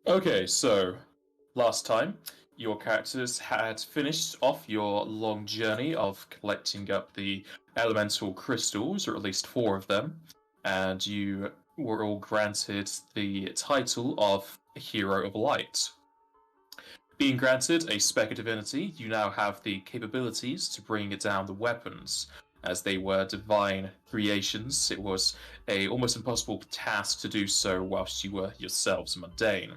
Okay, so last time your characters had finished off your long journey of collecting up the elemental crystals, or at least four of them, and you were all granted the title of Hero of Light. Being granted a Spec Divinity, you now have the capabilities to bring down the weapons. As they were divine creations, it was a almost impossible task to do so whilst you were yourselves mundane.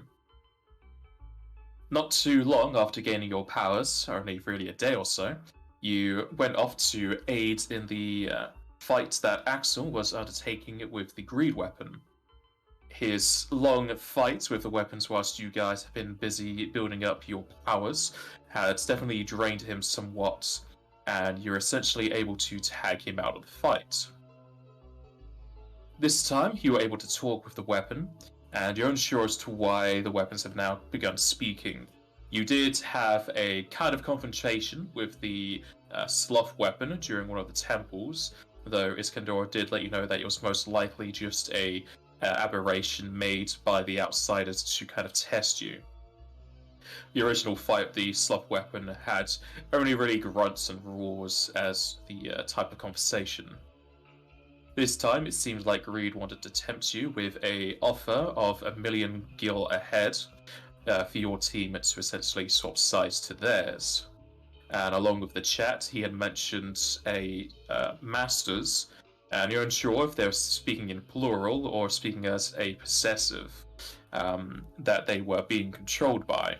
Not too long after gaining your powers, only really a day or so, you went off to aid in the fight that Axel was undertaking with the greed weapon. His long fight with the weapons whilst you guys have been busy building up your powers had definitely drained him somewhat, and you're essentially able to tag him out of the fight. This time, you were able to talk with the weapon, and you're unsure as to why the weapons have now begun speaking. You did have a kind of confrontation with the sloth weapon during one of the temples, though Iskandor did let you know that it was most likely just a aberration made by the outsiders to kind of test you. The original fight, the sloth weapon, had only really grunts and roars as the type of conversation. This time, it seems like Greed wanted to tempt you with a offer of 1,000,000 gil ahead for your team to essentially swap sides to theirs. And along with the chat, he had mentioned a masters, and you're unsure if they're speaking in plural or speaking as a possessive that they were being controlled by.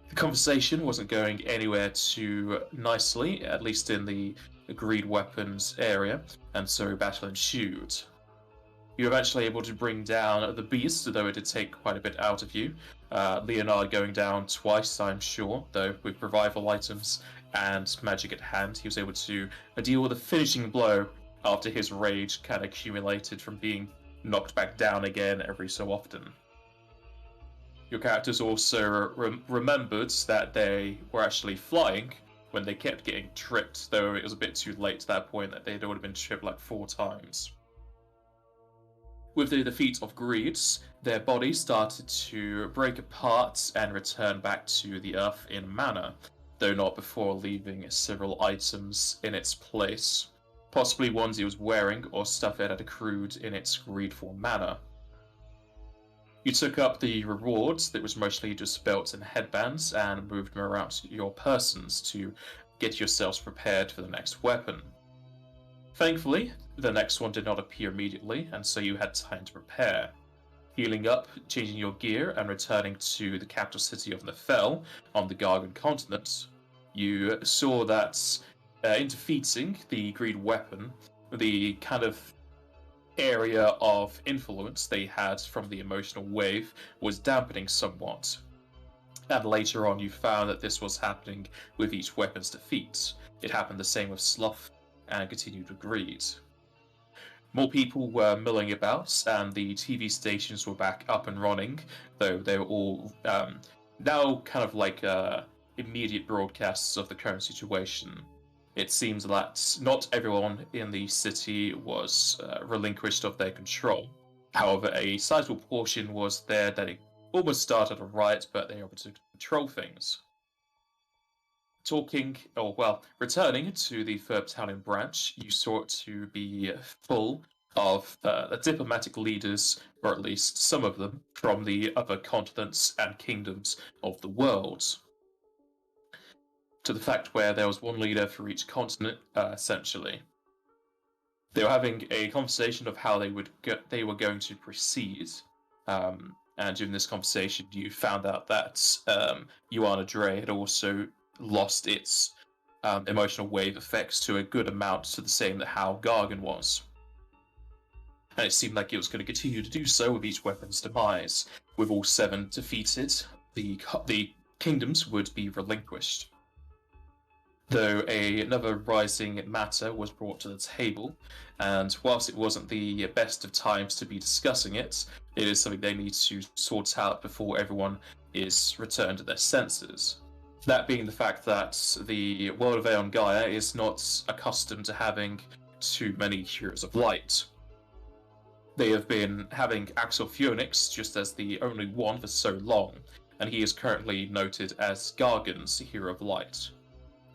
The conversation wasn't going anywhere too nicely, at least in the agreed weapons area, and so battle ensued. You were eventually able to bring down the beast, though it did take quite a bit out of you. Leonard going down twice, I'm sure, though with revival items and magic at hand, he was able to deal with a finishing blow after his rage kind of accumulated from being knocked back down again every so often. Your characters also remembered that they were actually flying when they kept getting tripped, though it was a bit too late to that point that they'd already been tripped like 4 times. With the defeat of Greeds, their bodies started to break apart and return back to the Earth in mana, though not before leaving several items in its place, possibly ones he was wearing or stuff it had accrued in its greedful manner. You took up the rewards that was mostly just belts and headbands and moved them around to your persons to get yourselves prepared for the next weapon. Thankfully, the next one did not appear immediately, and so you had time to prepare. Healing up, changing your gear, and returning to the capital city of Nefel on the Gargan continent, you saw that in defeating the greed weapon, the kind of area of influence they had from the emotional wave was dampening somewhat. And later on, you found that this was happening with each weapon's defeat. It happened the same with Sloth and continued with Greed. More people were milling about, and the TV stations were back up and running, though they were all now kind of like immediate broadcasts of the current situation. It seems that not everyone in the city was relinquished of their control. However, a sizable portion was there that it almost started a riot, but they were able to control things. Returning to the Third Battalion branch, you sought to be full of the diplomatic leaders, or at least some of them, from the other continents and kingdoms of the world. To the fact where there was one leader for each continent, essentially. They were having a conversation of how they were going to proceed, and during this conversation, you found out that Yuana Dre had also lost its emotional wave effects to a good amount, to the same that how Gargan was. And it seemed like it was going to continue to do so with each weapon's demise. With all 7 defeated, the kingdoms would be relinquished. Though another rising matter was brought to the table, and whilst it wasn't the best of times to be discussing it, it is something they need to sort out before everyone is returned to their senses. That being the fact that the world of Aeon Gaia is not accustomed to having too many heroes of light. They have been having Axel Phoenix just as the only one for so long, and he is currently noted as Gargan's Hero of Light.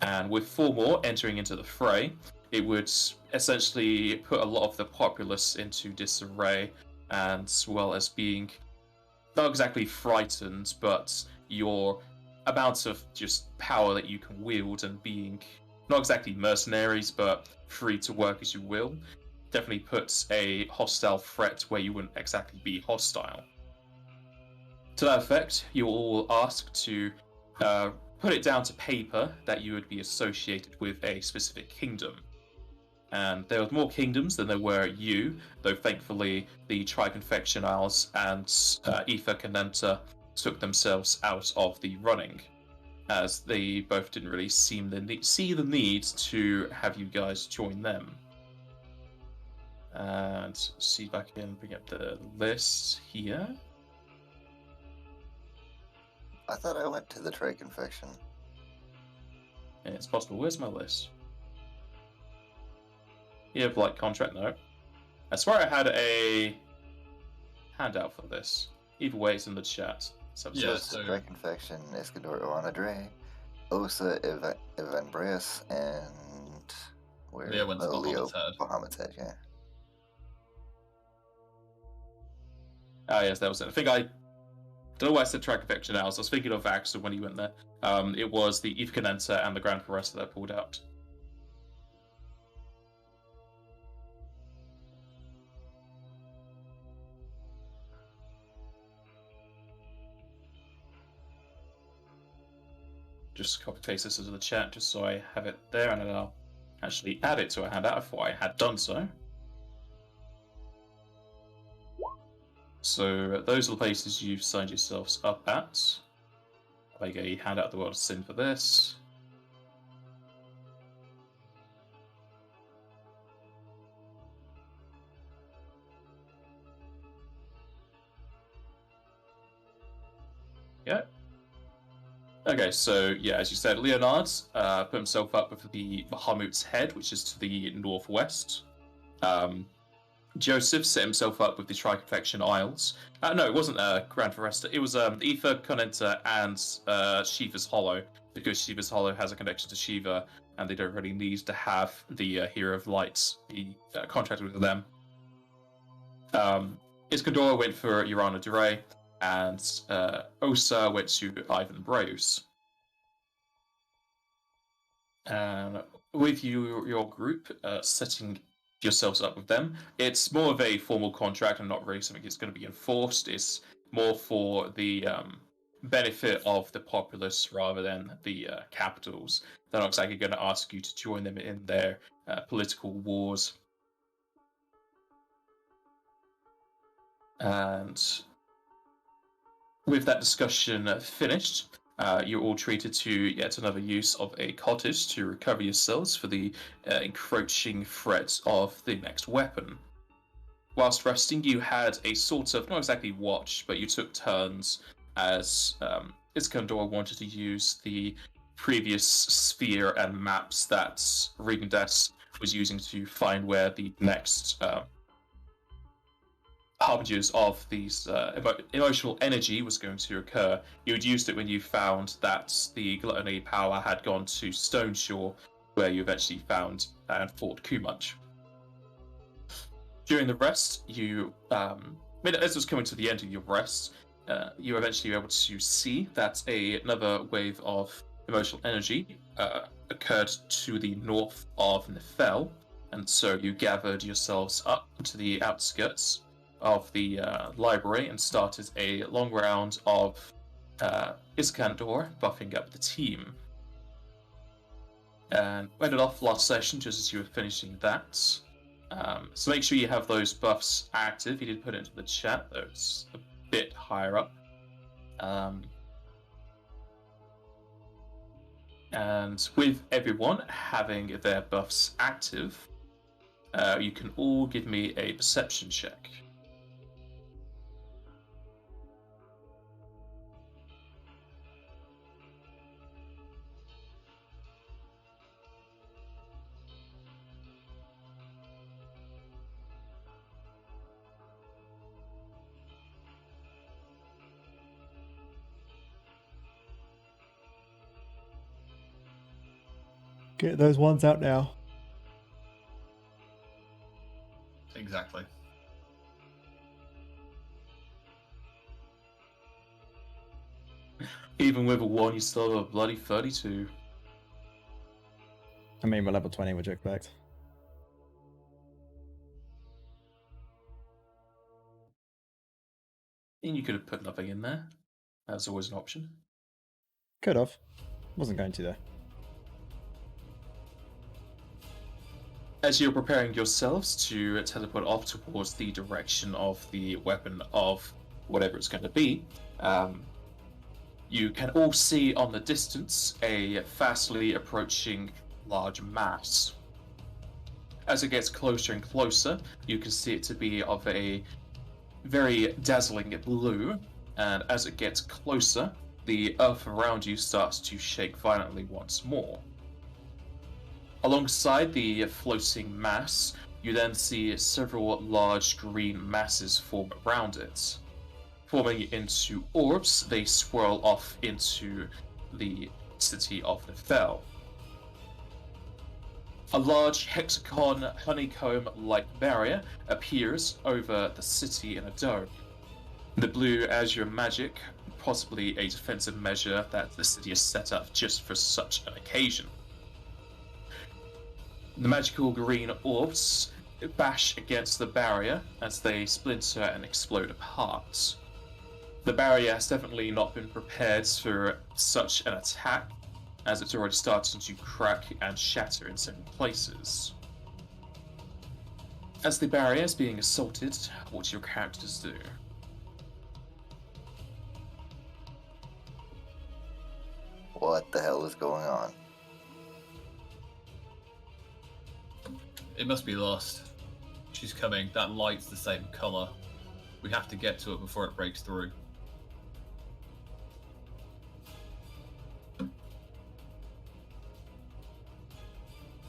And with 4 more entering into the fray, it would essentially put a lot of the populace into disarray, as well as being not exactly frightened, but your amount of just power that you can wield and being not exactly mercenaries, but free to work as you will, definitely puts a hostile threat where you wouldn't exactly be hostile. To that effect, you're all asked to put it down to paper that you would be associated with a specific kingdom. And there were more kingdoms than there were you, though thankfully the Triconfection Isles and Aether Condenta took themselves out of the running, as they both didn't really see the need to have you guys join them. And see if I can bring up the list here. I thought I went to the Triconfection. Yeah, it's possible. Where's my list? You have like contract note. I swear I had a handout for this. Either way, it's in the chat. Yeah, So Triconfection, Escador Oanadre, Osa Evanbreus, and Leo went to Leo Bahamut's Head, yeah. Ah, yes, that was it. I think I don't know why I said Triconfection now. So I was thinking of Axel when he went there. It was the Aether Condenta and the Grand Foresta that I pulled out. Just copy paste this into the chat just so I have it there, and then I'll actually add it to a handout. I thought I had done so. So those are the places you've signed yourselves up at. I get a handout the World of Sin for this. Yeah. Okay, so yeah, as you said, Leonard put himself up with the Bahamut's Head, which is to the northwest. Joseph set himself up with the Triconfection Isles. No, it wasn't Grand Foresta. It was Aether, Condenta, and Shiva's Hollow, because Shiva's Hollow has a connection to Shiva, and they don't really need to have the Hero of Light be contracted with them. Iskandora went for Urana Duray, and Osa went to Ivan Braves. With your group setting yourselves up with them, it's more of a formal contract and not really something that's going to be enforced. It's more for the benefit of the populace rather than the capitals. They're not exactly going to ask you to join them in their political wars. And with that discussion finished, you're all treated to yet another use of a cottage to recover yourselves for the encroaching threat of the next weapon. Whilst resting, you had a sort of, not exactly watch, but you took turns as Iskandor wanted to use the previous sphere and maps that Regendes was using to find where the next harbingers of these emotional energy was going to occur. You had used it when you found that the gluttony power had gone to Stone Shore, where you eventually found and fought Kumunch. During the rest, you, as it was coming to the end of your rest, you were eventually able to see that another wave of emotional energy occurred to the north of Nefel, and so you gathered yourselves up to the outskirts of the library and started a long round of Iskandor buffing up the team. And we ended off last session just as you were finishing that. So make sure you have those buffs active. You did put it into the chat, though it's a bit higher up. And with everyone having their buffs active, you can all give me a perception check. Get those ones out now. Exactly. Even with a 1, you still have a bloody 32. I mean, we're level 20, would you expect? And you could have put nothing in there. That's always an option. Could have. Wasn't going to, though. As you're preparing yourselves to teleport off towards the direction of the weapon of whatever it's going to be, you can all see on the distance a fastly approaching large mass. As it gets closer and closer, you can see it to be of a very dazzling blue, and as it gets closer, the earth around you starts to shake violently once more. Alongside the floating mass, you then see several large green masses form around it. Forming into orbs, they swirl off into the city of Nefel. A large hexagon honeycomb-like barrier appears over the city in a dome. The blue azure magic, possibly a defensive measure that the city is set up just for such an occasion. The magical green orbs bash against the barrier as they splinter and explode apart. The barrier has definitely not been prepared for such an attack, as it's already starting to crack and shatter in several places. As the barrier is being assaulted, what do your characters do? What the hell is going on? It must be lost. She's coming. That light's the same color. We have to get to it before it breaks through.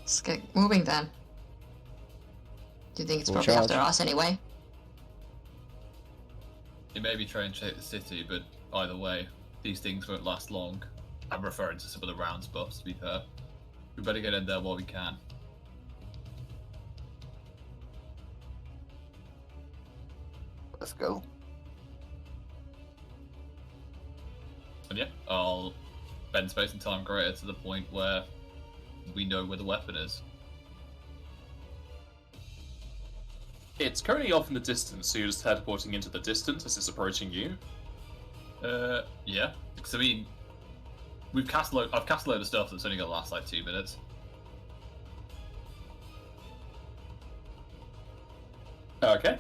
Let's get moving then. Do you think it's Full probably charge. after us anyway? It may be trying to shake the city, but either way, these things won't last long. I'm referring to some of the rounds buffs, to be fair. We better get in there while we can. Let's go. And yeah, I'll bend space and time greater to the point where we know where the weapon is. It's currently off in the distance, so you're just teleporting into the distance as it's approaching you. Yeah. Because I mean, I've cast a load of stuff that's only gonna last like 2 minutes. Okay.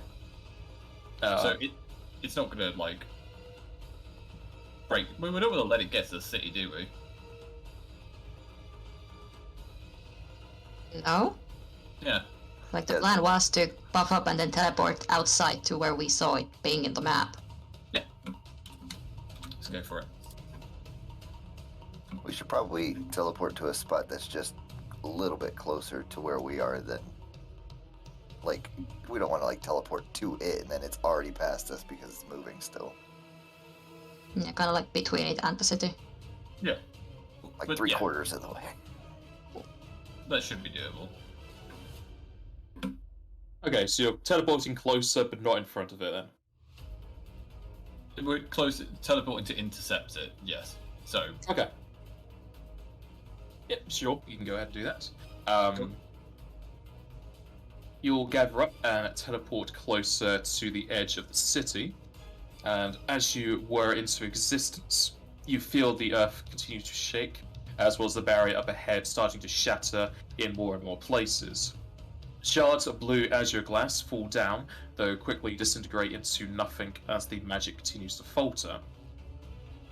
So it's not gonna like break. We don't want to let it get to the city, do we? No? Yeah. Like the plan was to buff up and then teleport outside to where we saw it being in the map. Yeah. Let's go for it. We should probably teleport to a spot that's just a little bit closer to where we are than... Like, we don't want to, like, teleport to it and then it's already past us because it's moving still. Yeah, kind of like between it and the city. Yeah. Like But, 3/4 of the way. That should be doable. Okay, so you're teleporting closer, but not in front of it then. We're close, teleporting to intercept it, yes. So, Okay. Yep, sure, you can go ahead and do that. Cool. You'll gather up and teleport closer to the edge of the city, and as you whir into existence, you feel the earth continue to shake, as well as the barrier up ahead starting to shatter in more and more places. Shards of blue azure glass fall down, though quickly disintegrate into nothing as the magic continues to falter.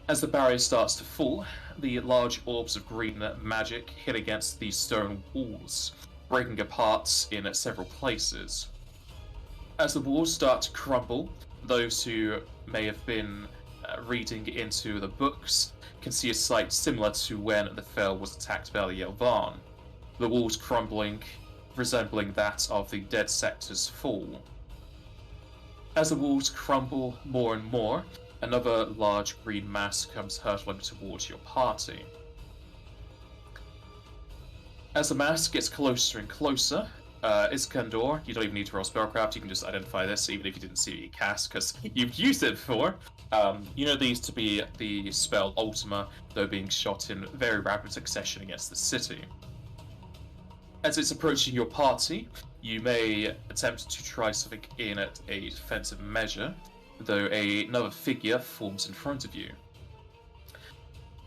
As the barrier starts to fall, the large orbs of green magic hit against the stone walls, breaking apart in several places. As the walls start to crumble, those who may have been reading into the books can see a sight similar to when the Fell was attacked by the Yelvan. The walls crumbling, resembling that of the Dead Sector's fall. As the walls crumble more and more, another large green mass comes hurtling towards your party. As the mask gets closer and closer, Iskandar, you don't even need to roll spellcraft, you can just identify this even if you didn't see it cast, because you've used it before. You know these to be the spell Ultima, though being shot in very rapid succession against the city. As it's approaching your party, you may attempt to try something in at a defensive measure, though another figure forms in front of you.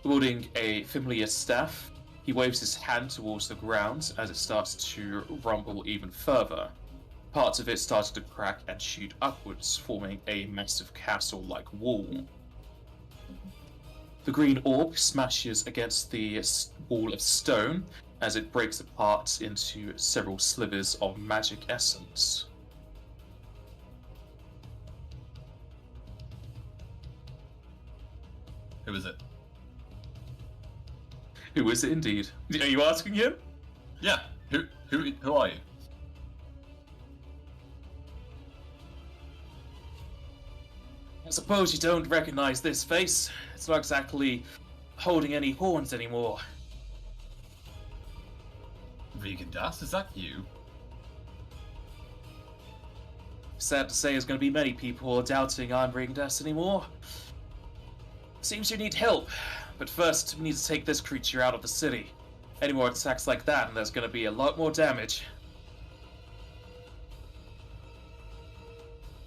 Wielding a familiar staff, he waves his hand towards the ground as it starts to rumble even further. Parts of it started to crack and shoot upwards, forming a massive castle-like wall. The green orb smashes against the wall of stone as it breaks apart into several slivers of magic essence. Who is it? Who is it indeed? Are you asking him? Yeah. Who are you? I suppose you don't recognize this face. It's not exactly holding any horns anymore. Regan Das, is that you? Sad to say there's going to be many people doubting I'm Ringdust anymore. Seems you need help, but first we need to take this creature out of the city. Any more attacks like that and there's going to be a lot more damage.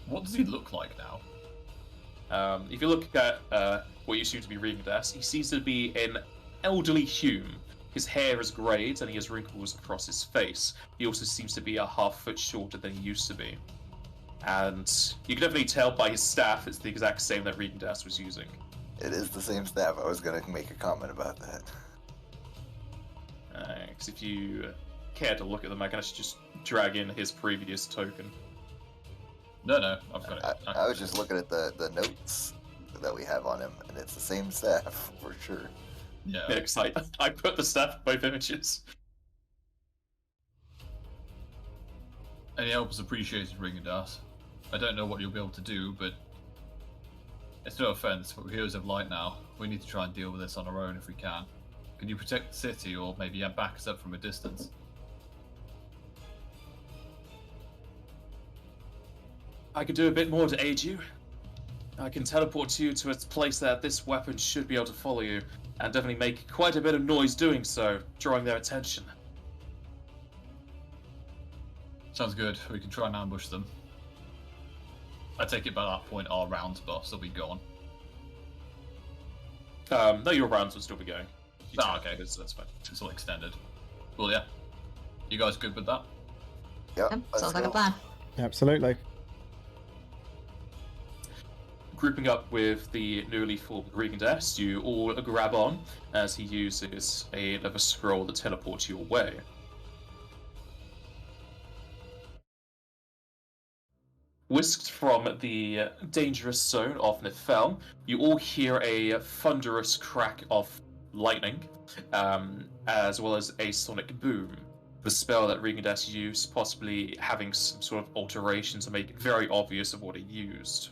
What does he look like now? If you look at what you assume to be Ringdust, he seems to be an elderly hume. His hair is greyed and he has wrinkles across his face. He also seems to be a half-foot shorter than he used to be. And you can definitely tell by his staff it's the exact same that Ringdust was using. It is the same staff. I was going to make a comment about that. Because if you care to look at them, I can actually just drag in his previous token. No, I've got it. I was just looking at the notes that we have on him, and it's the same staff, for sure. Yeah. Yeah, 'cause I put the staff in both images. Any help is appreciated, Regan Das. I don't know what you'll be able to do, but it's no offense, but we're heroes of light now. We need to try and deal with this on our own if we can. Can you protect the city, or maybe back us up from a distance? I can do a bit more to aid you. I can teleport you to a place that this weapon should be able to follow you, and definitely make quite a bit of noise doing so, drawing their attention. Sounds good. We can try and ambush them. I take it by that point our rounds boss will be gone. No, your rounds will still be going. Okay. That's fine. It's all extended. Well, yeah. You guys good with that? Yep, Yep, let's sounds like go. a plan. Absolutely. Grouping up with the newly formed Ringdust, you all grab on as he uses another scroll to teleport you away. Whisked from the dangerous zone of Nefel, you all hear a thunderous crack of lightning, as well as a sonic boom. The spell that Ringdust used possibly having some sort of alteration to make it very obvious of what it used.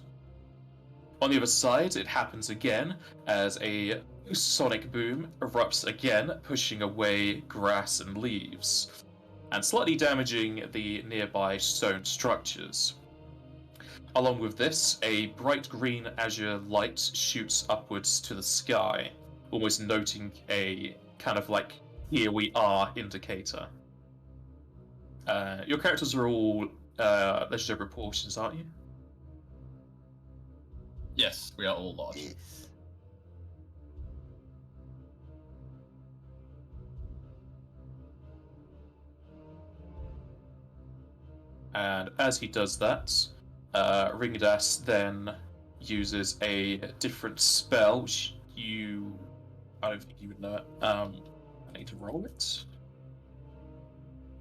On the other side, it happens again as a sonic boom erupts again, pushing away grass and leaves, and slightly damaging the nearby stone structures. Along with this, a bright green azure light shoots upwards to the sky, almost noting a kind of like, here we are indicator. Your characters are all legendary proportions, aren't you? Yes, we are all large. Yes. And as he does that, Ringdust then uses a different spell, which I don't think you would know it. I need to roll it.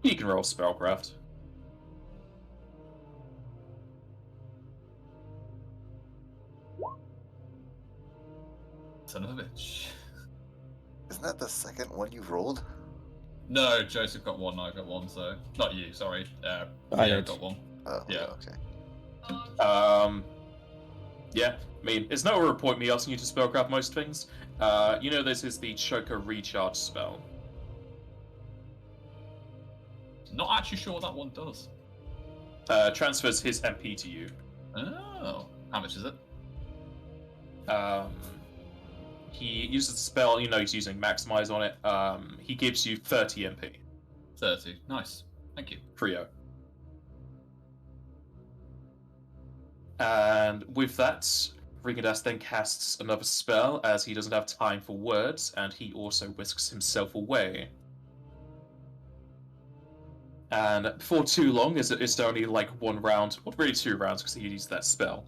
You can roll spellcraft. Son of a bitch. Isn't that the second one you've rolled? No, Joseph got one, I got one, so... Not you, sorry. I Leo did. got one. Oh, Yeah. okay. Yeah, I mean, it's not a point me asking you to spellcraft most things. You know this is the Choker Recharge spell. Not actually sure what that one does. Transfers his MP to you. Oh. How much is it? He uses the spell, he's using Maximize on it. He gives you 30 MP. 30. Nice. Thank you. Trio. And with that, Ringadas then casts another spell as he doesn't have time for words, and he also whisks himself away. And before too long, it's only like one round, well, really 2 rounds because he used that spell.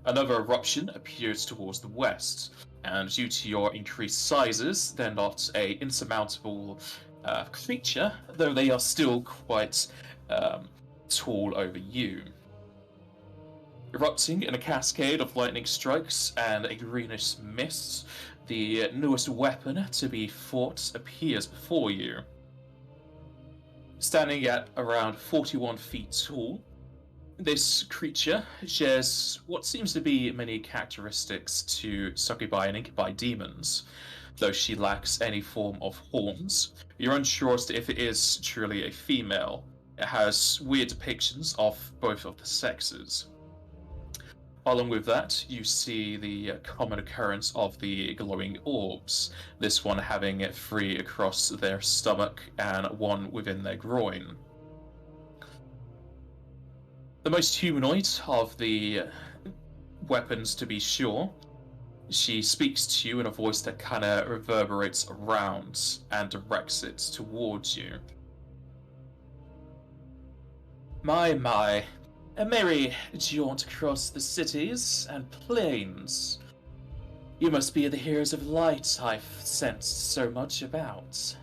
Another eruption appears towards the west, and due to your increased sizes, they're not a insurmountable creature, though they are still quite tall over you. Erupting in a cascade of lightning strikes and a greenish mist, the newest weapon to be fought appears before you. Standing at around 41 feet tall, this creature shares what seems to be many characteristics to succubi and incubi demons. Though she lacks any form of horns, you're unsure as to if it is truly a female. It has weird depictions of both of the sexes. Along with that, you see the common occurrence of the glowing orbs, this one having 3 across their stomach and 1 within their groin. The most humanoid of the weapons, to be sure, she speaks to you in a voice that kind of reverberates around and directs it towards you. My. A merry jaunt across the cities and plains. You must be the heroes of light I've sensed so much about.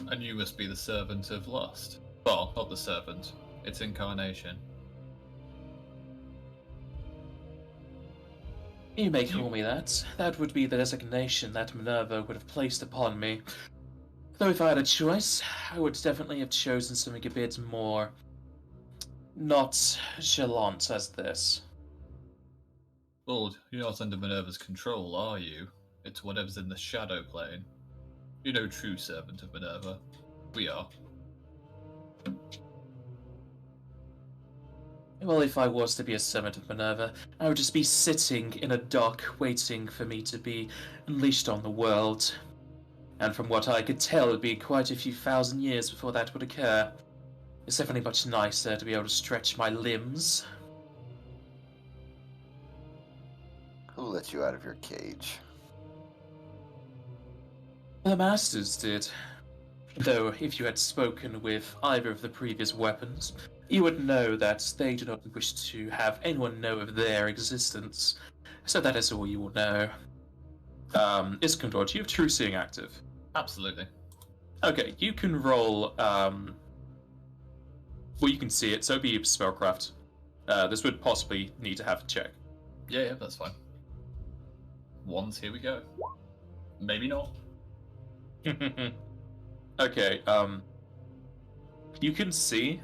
And you must be the servant of lust. Well, not the servant, its incarnation. You may call me that. That would be the designation that Minerva would have placed upon me. Though if I had a choice, I would definitely have chosen something a bit more not chalant as this. Lord, you're not under Minerva's control, are you? It's whatever's in the shadow plane. You're no true servant of Minerva. We are. Well, if I was to be a servant of Minerva, I would just be sitting in a dock waiting for me to be unleashed on the world. And from what I could tell, it'd be quite a few thousand years before that would occur. It's definitely much nicer to be able to stretch my limbs. Who let you out of your cage? The masters did. Though, if you had spoken with either of the previous weapons, you would know that they do not wish to have anyone know of their existence. So that is all you will know. Iskandar, do you have True Seeing active? Absolutely. Okay, you can roll, well, you can see it, so be spellcraft. This would possibly need to have a check. Yeah, that's fine. Ones, here we go. Maybe not. Okay, you can see,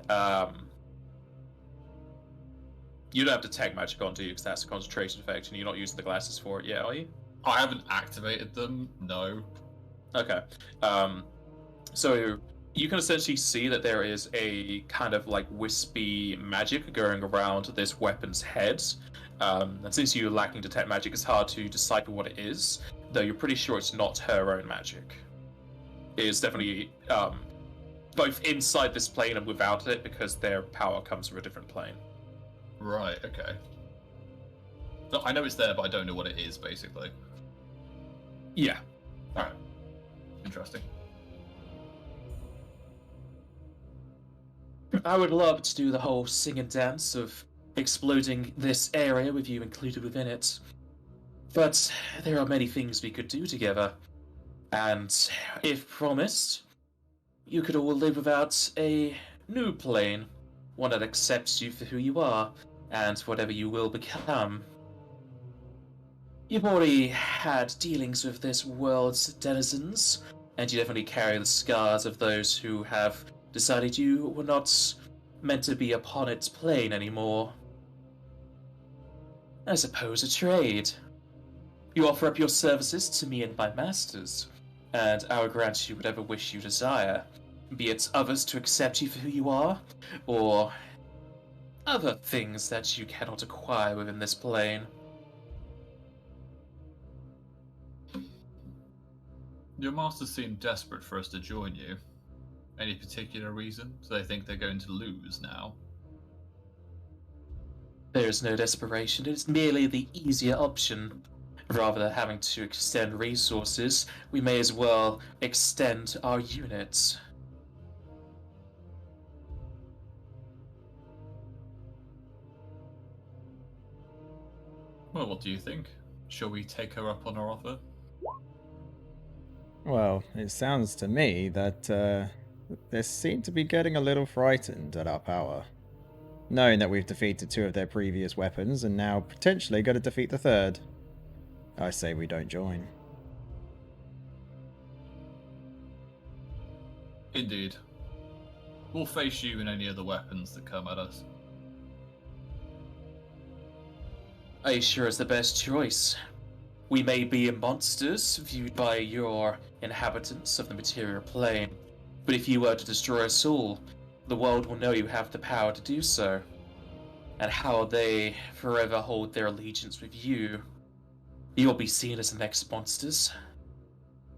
you don't have Detect Magic on, do you? Because that's a concentration effect, and you're not using the glasses for it yet, are you? I haven't activated them, no. Okay. So you can essentially see that there is a kind of like wispy magic going around this weapon's head. And since you're lacking Detect Magic, it's hard to decipher what it is, though you're pretty sure it's not her own magic. It is definitely both inside this plane and without it, because their power comes from a different plane. Right, okay. No, I know it's there, but I don't know what it is, basically. Yeah. Alright. Interesting. I would love to do the whole sing and dance of exploding this area with you included within it. But there are many things we could do together. And if promised, you could all live without a new plane. One that accepts you for who you are, and whatever you will become. You've already had dealings with this world's denizens, and you definitely carry the scars of those who have decided you were not meant to be upon its plane anymore. I suppose a trade. You offer up your services to me and my masters, and I will grant you whatever wish you desire, be it others to accept you for who you are, or other things that you cannot acquire within this plane. Your masters seem desperate for us to join you. Any particular reason? So they think they're going to lose now? There is no desperation, it is merely the easier option. Rather than having to extend resources, we may as well extend our units. Well, what do you think? Shall we take her up on her offer? Well, it sounds to me that they seem to be getting a little frightened at our power. Knowing that we've defeated 2 of their previous weapons and now potentially going to defeat the 3rd. I say we don't join. Indeed. We'll face you and any other weapons that come at us. Aesir is the best choice. We may be monsters viewed by your inhabitants of the material plane, but if you were to destroy us all, the world will know you have the power to do so. And how they forever hold their allegiance with you, you'll be seen as the next monsters.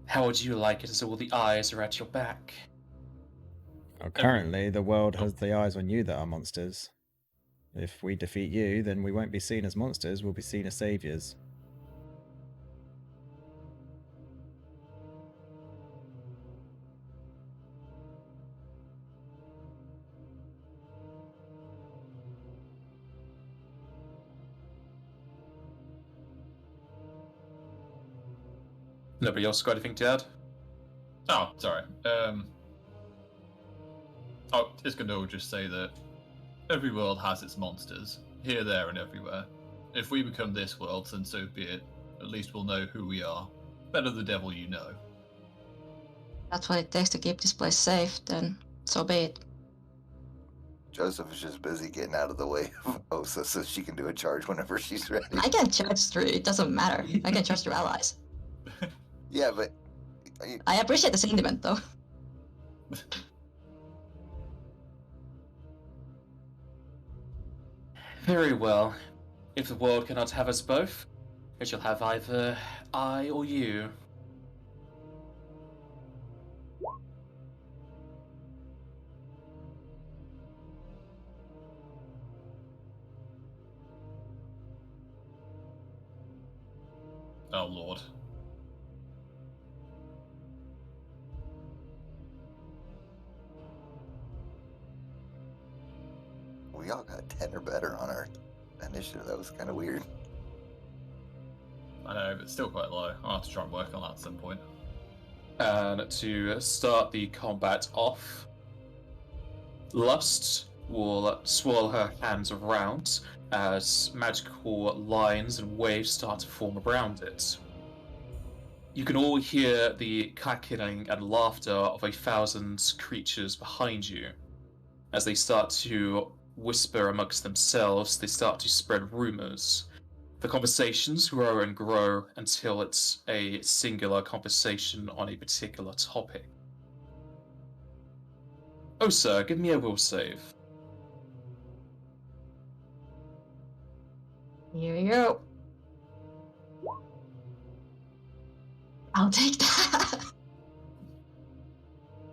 How would you like it as all the eyes are at your back? Well, currently, the world has the eyes on you that are monsters. If we defeat you, then we won't be seen as monsters, we'll be seen as saviors. Nobody else got anything to add? Oh, sorry. Iskandar will just say that every world has its monsters, here, there, and everywhere. If we become this world, then so be it. At least we'll know who we are. Better the devil you know. That's what it takes to keep this place safe, then so be it. Joseph is just busy getting out of the way of Osa so she can do a charge whenever she's ready. I can charge through, it doesn't matter. I can trust your allies. Yeah, but I appreciate the sentiment, though. Very well. If the world cannot have us both, it shall have either I or you. Oh, Lord. we all got 10 or better on our initiative. That was kind of weird. I know, but still quite low. I'll have to try and work on that at some point. And to start the combat off, Lust will swirl her hands around as magical lines and waves start to form around it. You can all hear the cackling and laughter of 1,000 creatures behind you. As they start to whisper amongst themselves, they start to spread rumors. The conversations grow and grow until it's a singular conversation on a particular topic. Oh, sir, give me a will save. Here you go. I'll take that.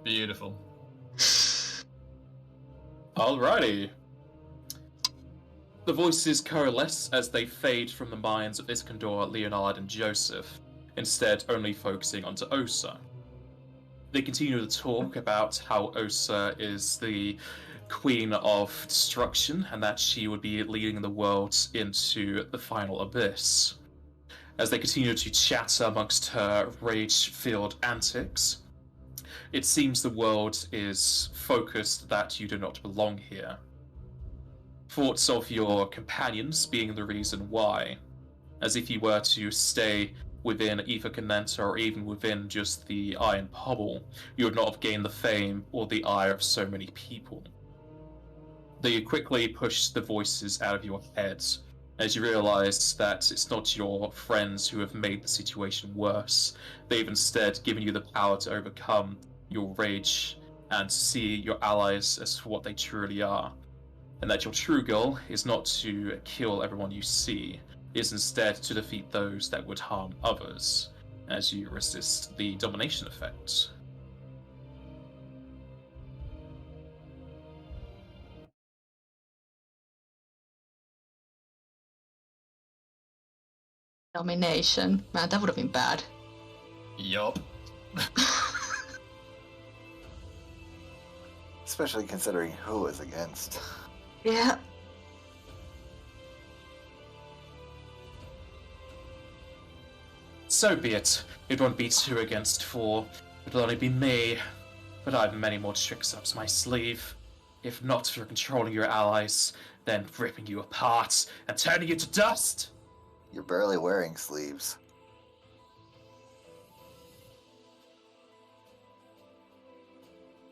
Beautiful. Alrighty. The voices coalesce as they fade from the minds of Iskandar, Leonard, and Joseph, instead only focusing onto Osa. They continue to talk about how Osa is the queen of destruction and that she would be leading the world into the final abyss. As they continue to chatter amongst her rage-filled antics, it seems the world is focused that you do not belong here. Thoughts of your companions being the reason why, as if you were to stay within either Canenta or even within just the Iron Pommel, you would not have gained the fame or the ire of so many people. They quickly push the voices out of your heads as you realize that it's not your friends who have made the situation worse. They've instead given you the power to overcome your rage and to see your allies as what they truly are. And that your true goal is not to kill everyone you see, is instead to defeat those that would harm others, as you resist the domination effect. Domination. Man, that would have been bad. Yup. Especially considering who is against. Yeah. So be it. It won't be 2 against 4. It'll only be me. But I have many more tricks up my sleeve. If not for controlling your allies, then ripping you apart and turning you to dust. You're barely wearing sleeves.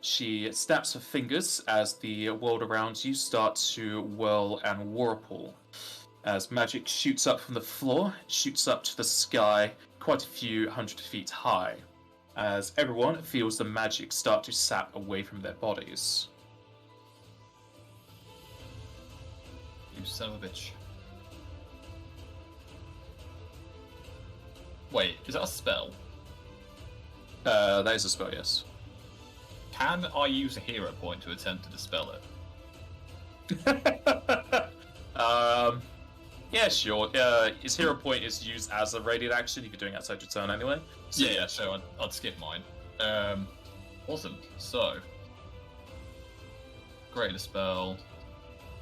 She snaps her fingers as the world around you starts to whirl and whirlpool. As magic shoots up from the floor, shoots up to the sky, quite a few hundred feet high, as everyone feels the magic start to sap away from their bodies. You son of a bitch. Wait, is that a spell? That is a spell, yes. Can I use a hero point to attempt to dispel it? Yeah, sure. His hero point is used as a radiant action. You could doing outside your turn anyway. So, Yeah, so I'd skip mine. Awesome. So, create a spell,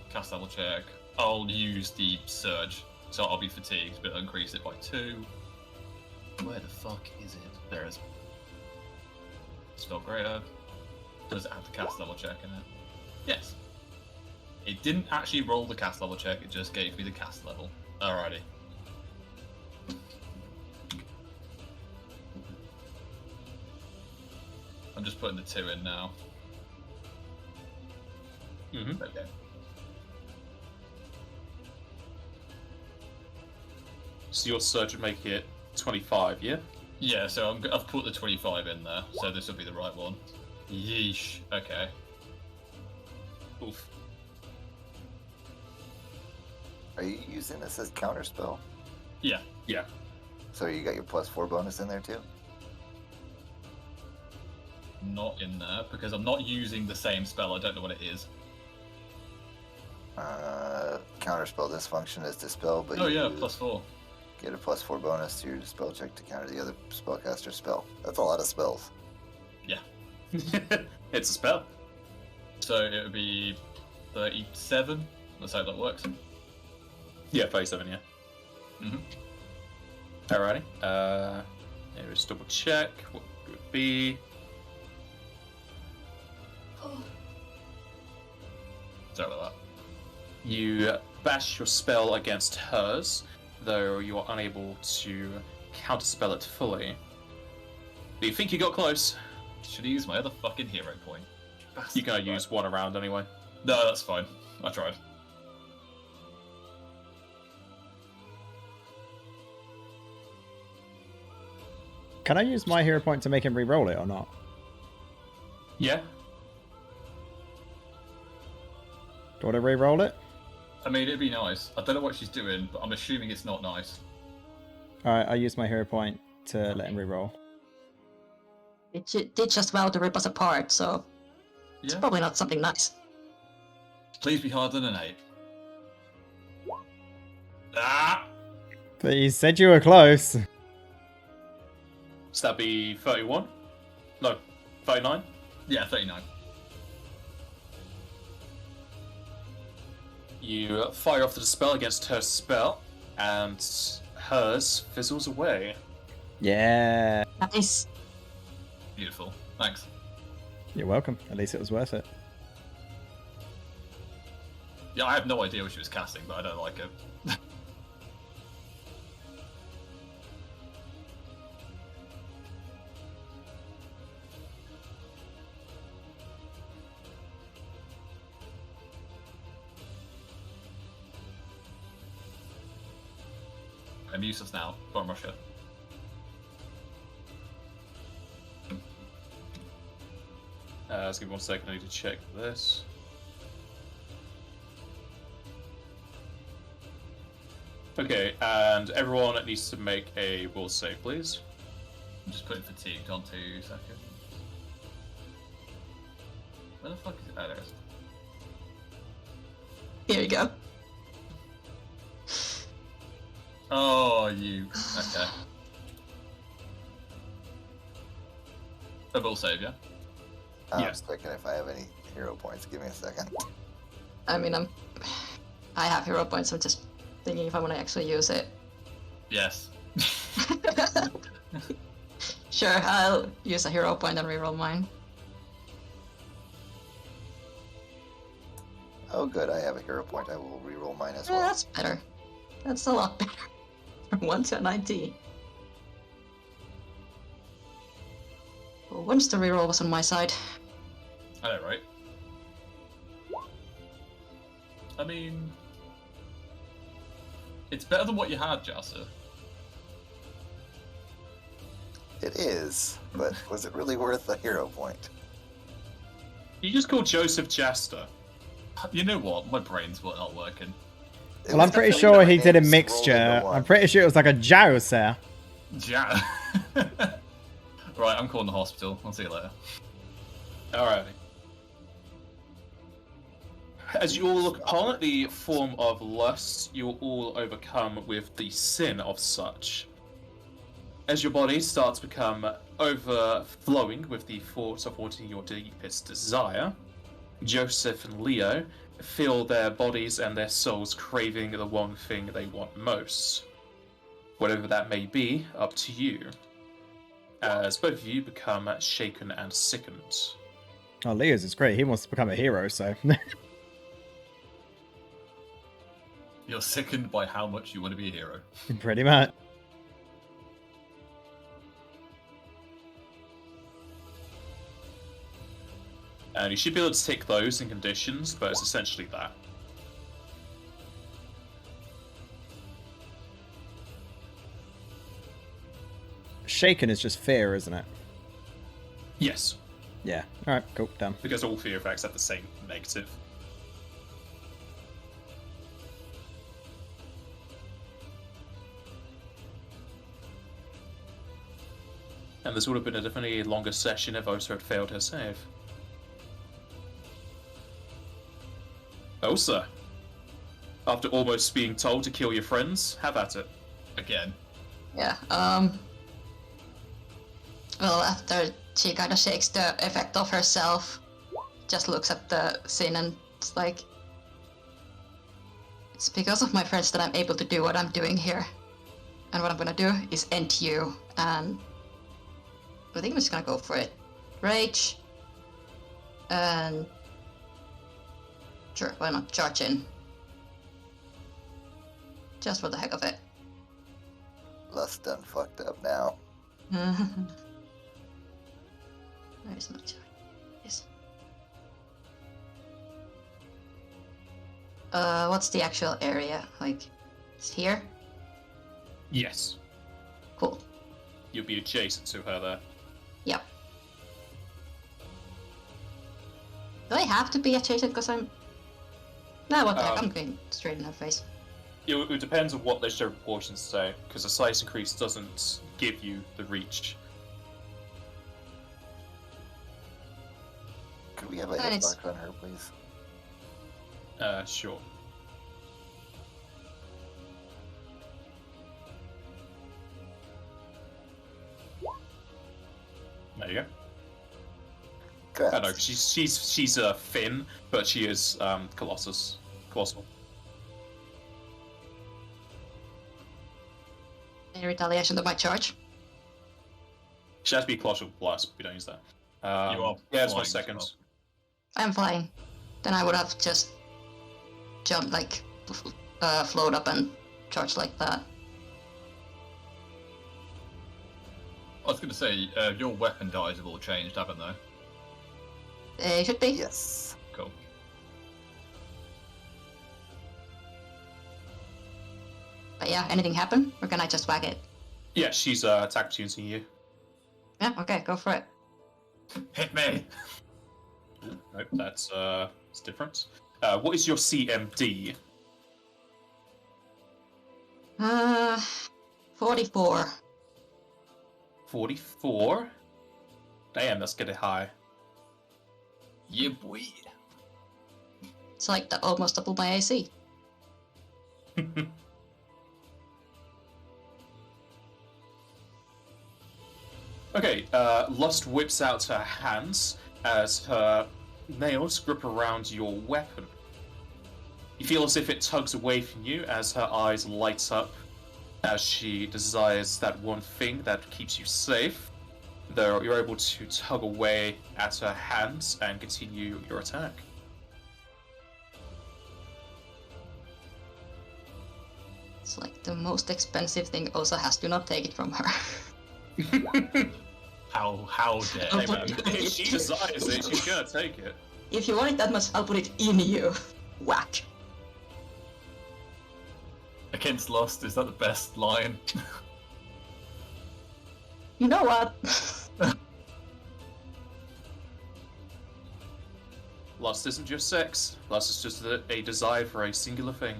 cast level check. I'll use the surge, so I'll be fatigued, but I'll increase it by 2. Where the fuck is it? There it is. Spell greater. Does it have the cast level check in it? Yes. It didn't actually roll the cast level check, it just gave me the cast level. Alrighty. I'm just putting the 2 in now. Mm-hmm. Okay. So your surge would make it 25, yeah? Yeah, so I've put the 25 in there, so this will be the right one. Yeesh. Okay. Oof. Are you using this as counterspell? Yeah. Yeah. So you got your +4 bonus in there too? Not in there, because I'm not using the same spell. I don't know what it is. Counterspell dysfunction is dispel, but Oh you yeah, +4. get a +4 bonus to your dispel check to counter the other spellcaster's spell. That's a lot of spells. Yeah. It's a spell. So it would be 37. Let's hope that works. Yeah, 37, yeah. Mhm. Alrighty. Let me just double check. What would it be? Sorry about that. You bash your spell against hers, though you are unable to counterspell it fully. But you think you got close. Should I use my other fucking hero point? You can only use one around anyway. No, that's fine. I tried. Can I use my hero point to make him re-roll it or not? Yeah. Do you want to re-roll it? I mean, it'd be nice. I don't know what she's doing, but I'm assuming it's not nice. Alright, I use my hero point to let him re-roll. It did just vow to rip us apart, so it's Yeah. probably not something nice. Please be harder than an 8. Ah! But you said you were close. So that'd be 31? No, 39? Yeah, 39. You fire off the spell against her spell, and hers fizzles away. Yeah. Nice. Beautiful. Thanks. You're welcome. At least it was worth it. Yeah, I have no idea what she was casting, but I don't like it. I'm useless now. Go on, Russia. Just give me 1 second, I need to check this. Okay, and everyone needs to make a will save, please. I'm just putting fatigued on 2 seconds. Where the fuck is it? Oh, there it is. Here you go. Oh, you. Okay. A will save, yeah? I'm Yes. checking if I have any hero points. Give me a second. I mean, I have hero points. I'm just thinking if I want to actually use it. Yes. Sure, I'll use a hero point and reroll mine. Oh, good. I have a hero point. I will reroll mine as Yeah, well. that's better. That's a lot better. From 1 to 19. Well, once the reroll was on my side. I know, right? I mean, it's better than what you had, Jassa. It is, but was it really worth a hero point? You just called Joseph Jester. You know what? My brain's not working. It Well, was I'm pretty definitely sure not he did a names rolled mixture. into one. I'm pretty sure it was like a jouser. Ja. Right, I'm calling the hospital. I'll see you later. Alrighty. As you all look upon the form of lust, you will all overcome with the sin of such. As your body starts to become overflowing with the thoughts of wanting your deepest desire, Joseph and Leo feel their bodies and their souls craving the one thing they want most. Whatever that may be, up to you. As both of you become shaken and sickened. Oh, Leo's is great. He wants to become a hero, so. You're sickened by how much you want to be a hero. Pretty much. And you should be able to tick those in conditions, but it's essentially that. Shaken is just fear, isn't it? Yes, Yeah. Alright, cool, done. because all fear effects have the same negative. And this would have been a definitely longer session if Osa had failed her save. Osa, after almost being told to kill your friends, have at it. Again. Yeah, well, after she kind of shakes the effect off herself, just looks at the scene and it's like, it's because of my friends that I'm able to do what I'm doing here. And what I'm gonna do is end you, and I think I'm just gonna go for it. Rage, and sure, why not charge in? Just for the heck of it. Lust done fucked up now. Where's my charge? Yes. What's the actual area? Like, it's here? Yes. Cool. You'll be adjacent to her there. Yep. Do I have to be adjacent because I'm... No, what the heck, I'm going straight in her face. It depends on what their show proportions say, because a size increase doesn't give you the reach. Could we have a And it's- hitbox on her, please? Sure. There you go. Crap. I know she's thin, but she is colossal. Any retaliation to my charge? She has to be colossal plus. We don't use that. You are yeah, it's 1 flying as second. well. I'm flying. Then I would have just jumped, like, float up and charged like that. I was going to say, your weapon dies have all changed, haven't they? They should be. Yes. Cool. But yeah, anything happen? Or can I just whack it? Yeah, she's attack opportunity you. Yeah, okay, go for it. Hit me! Nope, that's it's different. What is your CMD? 44. 44. Damn, that's getting high. Yeah, boy. It's like almost double my AC. Okay, Lust whips out her hands as her nails grip around your weapon. You feel as if it tugs away from you as her eyes light up as she desires that one thing that keeps you safe. Though you're able to tug away at her hands and continue your attack. It's like the most expensive thing Osa has. Do not take it from her. How dare Oh, Hey, man, but- if she desires it, she's gonna take it. If you want it that much, I'll put it in you. Whack. Against Lost, is that the best line? You know what? Lust isn't just sex. Lust is just a desire for a singular thing.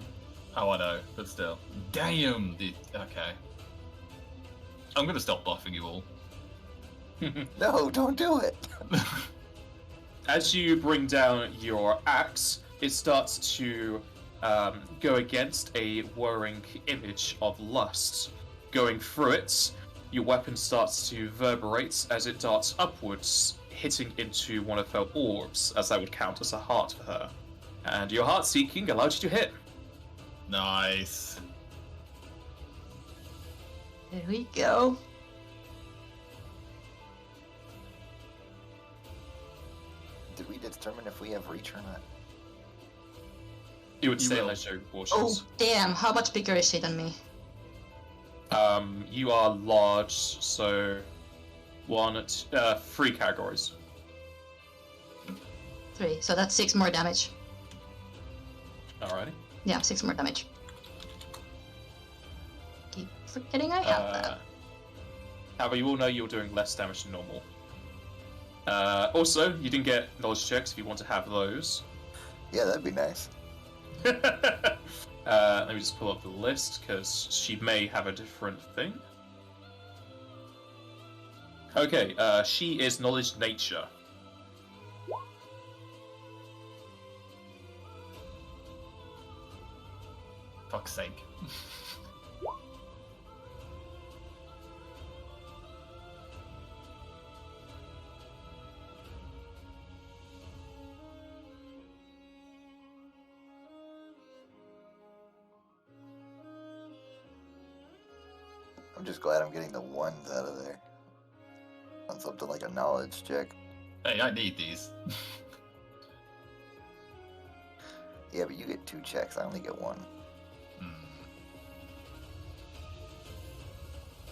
Oh, I know, but still. Damn! Okay. I'm gonna stop buffing you all. No, don't do it. As you bring down your axe, it starts to go against a whirring image of lust. Going through it, your weapon starts to reverberate as it darts upwards, hitting into one of her orbs, as that would count as a heart for her. And your heart seeking allows you to hit. Nice. There we go. Did we determine if we have reach or not? You would You say will. unless your Oh, proportions. damn. How much bigger is she than me? You are large, so three categories. 3. So that's 6 more damage. Alrighty. Yeah, 6 more damage. Keep forgetting I have that. However, you all know you're doing less damage than normal. Also, you didn't get knowledge checks if you want to have those. Yeah, that'd be nice. Let me just pull up the list, because she may have a different thing. Okay, she is knowledge nature. Fuck's sake. I'm just glad I'm getting the ones out of there. On something like a knowledge check. Hey, I need these. Yeah, but you get 2 checks. I only get 1.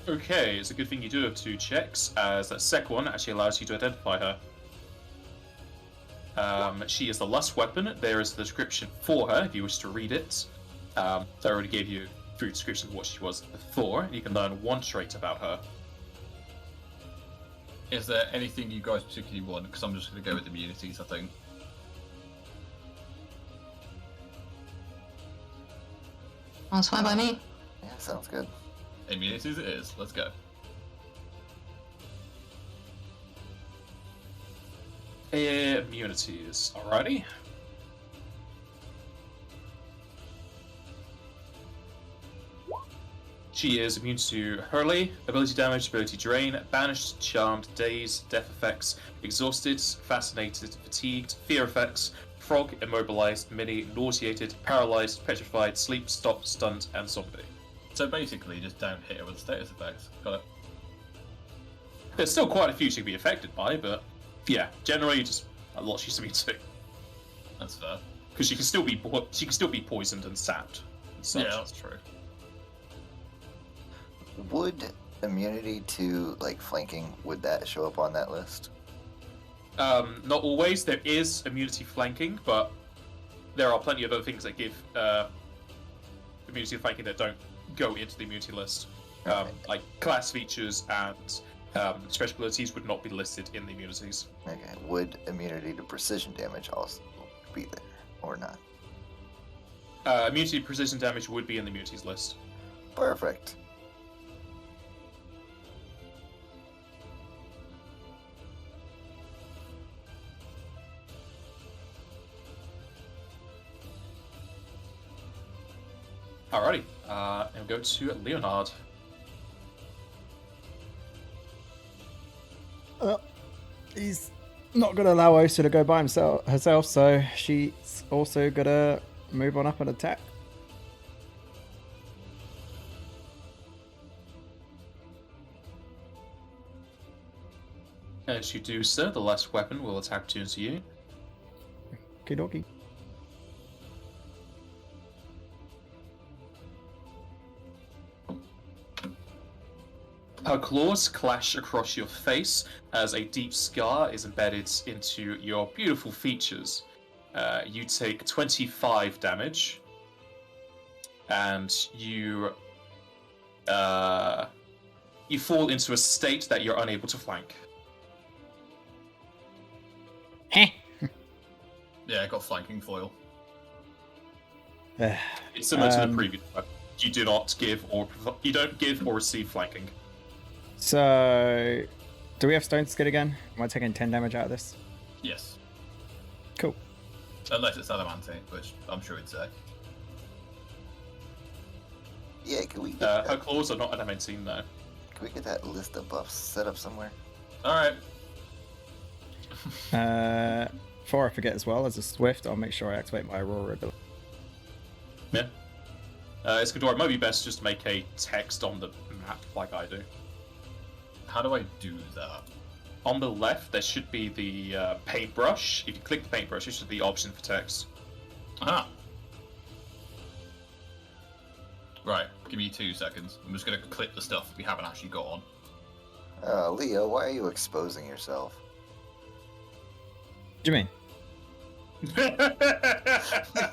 Okay, it's a good thing you do have 2 checks, as that second one actually allows you to identify her. She is the lust weapon. There is the description for her, if you wish to read it. I already gave you 3 descriptions of what she was before, and you can learn 1 trait about her. Is there anything you guys particularly want? Because I'm just going to go with immunities, I think. Sounds fine by me. Yeah, sounds good. Immunities it is. Let's go. Immunities, alrighty. She is immune to Hurley, ability damage, ability drain, banished, charmed, dazed, death effects, exhausted, fascinated, fatigued, fear effects, frog, immobilized, mini, nauseated, paralyzed, petrified, sleep, stop, stunned, and zombie. So basically, just don't hit her with status effects. Got it. There's still quite a few she can be affected by, but yeah, generally just a lot she's immune to. That's fair. Because she can still be poisoned and sapped. And such. Yeah, that's true. Would immunity to, like, flanking, would that show up on that list? Not always. There is immunity flanking, but there are plenty of other things that give immunity flanking that don't go into the immunity list. Okay. Like class features and special abilities would not be listed in the immunities. Okay. Would immunity to precision damage also be there or not? Immunity to precision damage would be in the immunities list. Perfect. Alrighty, and we'll go to Leonard. He's not going to allow Osa to go by herself, so she's also going to move on up and attack. As you do so, the last weapon will attack towards you. Okie dokie. Her claws clash across your face as a deep scar is embedded into your beautiful features. You take 25 damage, and you fall into a state that you're unable to flank. Yeah, I got flanking foil. It's similar to the previous weapon. You don't give or receive flanking. So, do we have Stone Skid again? Am I taking 10 damage out of this? Yes. Cool. Unless it's Adamantine, which I'm sure it'd say. Yeah, can we get Her claws are not adamantine, though. can we get that list of buffs set up somewhere? Alright. Before I forget as well, as a Swift, I'll make sure I activate my Aurora ability. Yeah. Iskandor, it might be best just to make a text on the map like I do. How do I do that? On the left, there should be the paintbrush. If you click the paintbrush, it should be the option for text. Aha! Right, give me 2 seconds. I'm just going to click the stuff we haven't actually got on. Leo, why are you exposing yourself? What do you mean?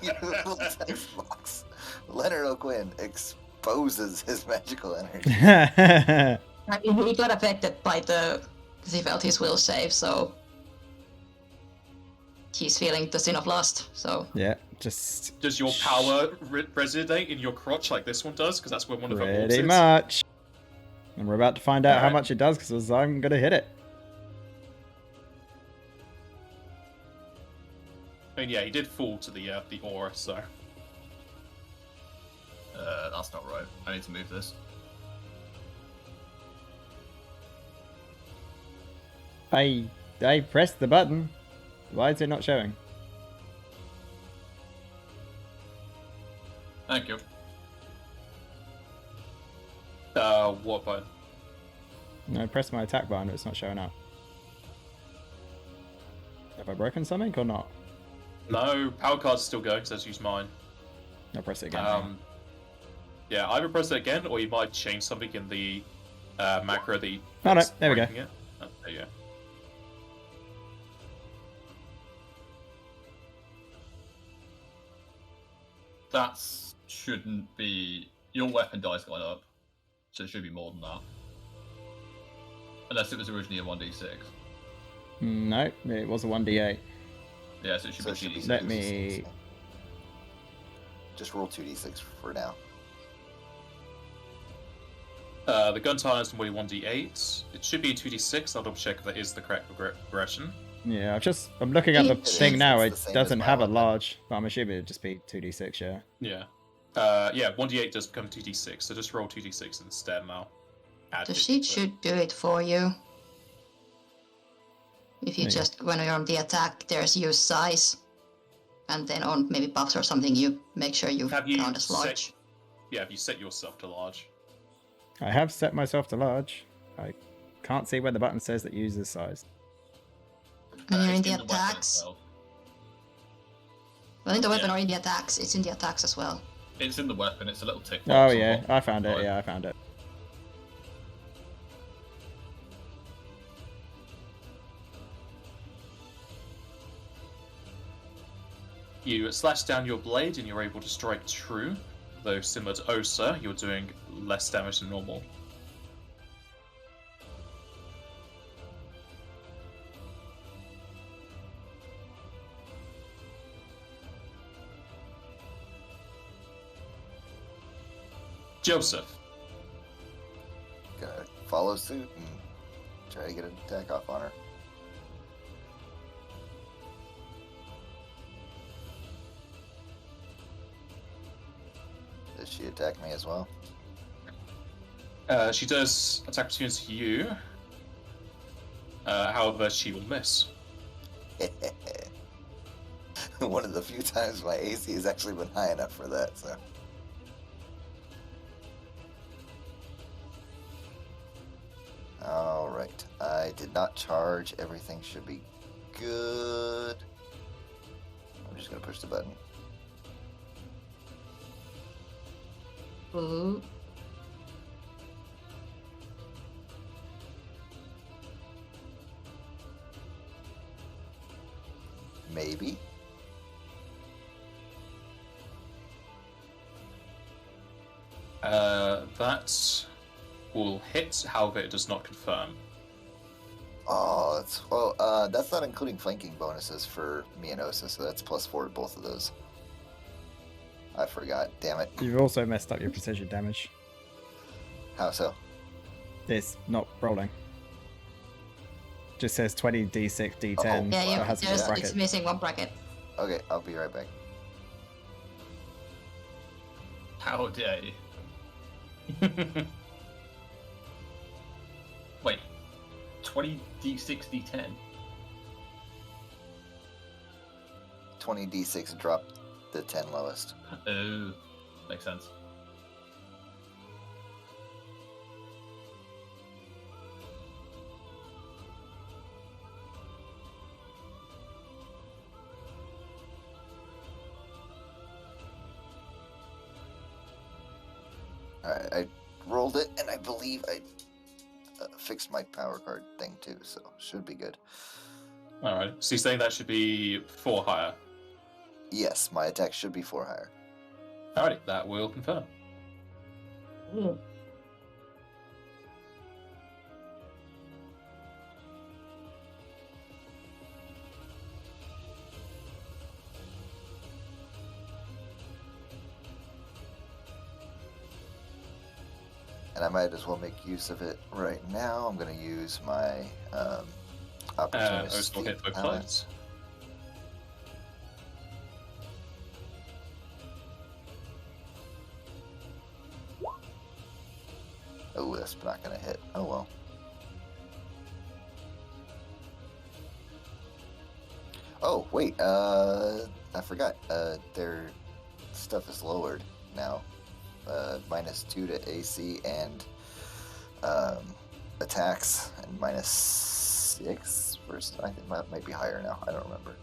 Your little text box. Leonard O'Quinn exposes his magical energy. I mean, he got affected by because he felt his will save, so he's feeling the sin of lust. So Yeah, just Does your power resonate in your crotch like this one does? Because that's where one of her orbs pretty is. much. And we're about to find out how Alright. much it does because I'm going to hit it. I mean, yeah, he did fall to the aura, so. That's not right. I need to move this. I pressed the button. Why is it not showing? Thank you. What button? No, I pressed my attack button, it's not showing up. Have I broken something or not? No, power card's still going, so let's use mine. I'll press it again. Yeah, either press it again, or you might change something in the macro that you... Oh, no, there we go. breaking it. Oh, there you go. That shouldn't be... Your weapon dice gone up, so it should be more than that. Unless it was originally a 1d6. No, it was a 1d8. Yeah, so it should So be it should be 2d6. Let me... Just roll 2d6 for now. The gun talent is normally 1d8. It should be 2d6. I'll double check if that is the correct progression. Yeah, I'm looking at the It thing is, now. it's It the same doesn't as have my a weapon. large, but I'm assuming it'd just be 2d6, yeah. Yeah. Yeah, 1d8 does become 2d6, so just roll 2d6 instead now. Add the 50 sheet to it. should do it for you. If you There you just, when you're on the attack, there's use size. And then on maybe buffs or something, you make sure you Have you count as set- large. Yeah, if you set yourself to large. I have set myself to large. I can't see where the button says that uses size. When you're in It's the weapon attacks, itself. well, in the weapon Yeah. or in the attacks, it's in the attacks as well. It's in the weapon, it's a little tick box. Oh on yeah, top. I found it. Right. Yeah, I found it. You slash down your blade and you're able to strike true. though similar to Osa, you're doing less damage than normal. Joseph. Gonna follow suit and try to get an attack off on her. Does she attack me as well? She does attack opportunity you. However, she will miss. One of the few times my AC has actually been high enough for that, so. Alright, I did not charge. Everything should be good. I'm just gonna push the button. Ooh. Maybe. That will hit, however, it does not confirm. Oh, that's not including flanking bonuses for me and Osa, so that's +4 to both of those. I forgot, damn it. You've also messed up your precision damage. How so? It's not rolling. Just says 20 d6 d10. Oh, Yeah, so wow. it has a it's bracket. missing one bracket. Okay, I'll be right back. How dare you? Wait, 20 d6 d10? 20d6 drop the 10 lowest. Oh, makes sense. Alright, I rolled it, and I believe I fixed my power card thing too, so should be good. Alright, so you're saying that should be 4 higher. Yes, my attack should be 4 higher. Alrighty, that will confirm. And I might as well make use of it right now. I'm going to use my opportunity. Osa will hit both sides. Oh, that's not going to hit. Oh well. Oh, wait. I forgot. Their stuff is lowered now. -2 to AC and attacks, and -6 versus. I think that might be higher now. I don't remember.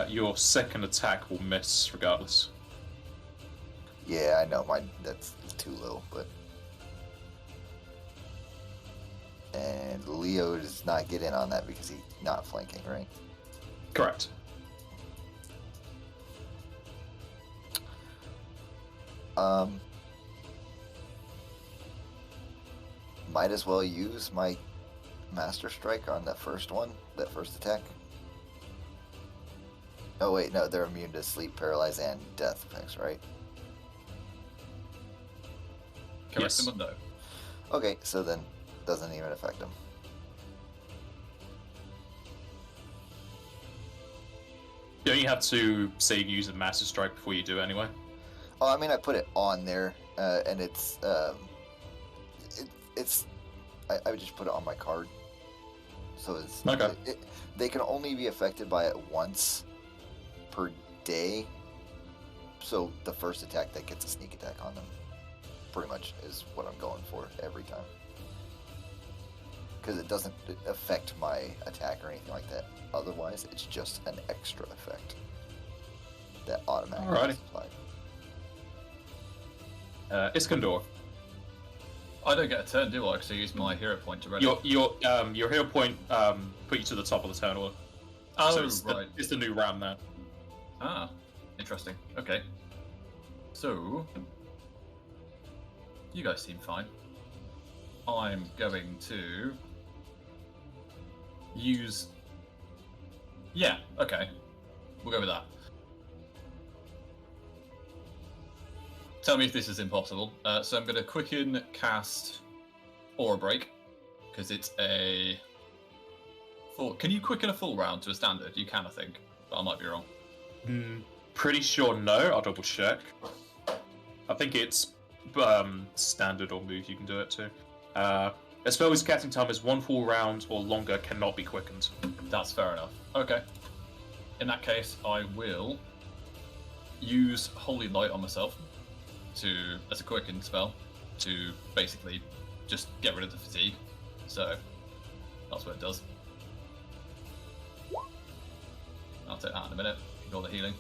Your second attack will miss regardless. Yeah, I know. Mine that's too low, but. And Leo does not get in on that because he's not flanking, right? Correct. Might as well use my Master Strike on that first one, that first attack. Oh wait, no, they're immune to sleep, paralyze, and death effects, right? Correct Yes. them though. Okay, so then doesn't even affect them. Don't you have to say you use a Master Strike before you do it anyway? Oh, I mean, I put it on there, and it's I would just put it on my card. So it's Okay. They can only be affected by it once per day. So the first attack that gets a sneak attack on them, pretty much is what I'm going for every time. Because it doesn't affect my attack or anything like that. Otherwise, it's just an extra effect that automatically Alrighty. is applied. Iskandar, I don't get a turn, do I? Because I use my hero point to ready. your hero point put you to the top of the turn order. Oh, So it's right. it's the new round now. Ah, interesting. Okay. So, you guys seem fine. I'm going to use... Yeah, okay. We'll go with that. Tell me if this is impossible. So I'm going to quicken cast Aura Break, because it's a... full... Can you quicken a full round to a standard? You can, I think, but I might be wrong. Pretty sure no. I'll double check. I think it's standard or move you can do it to. A spell whose casting time is 1 full round or longer cannot be quickened. That's fair enough. Okay. In that case, I will use Holy Light on myself as a quicken spell to basically just get rid of the fatigue. So that's what it does. I'll take that in a minute. Ignore the healing.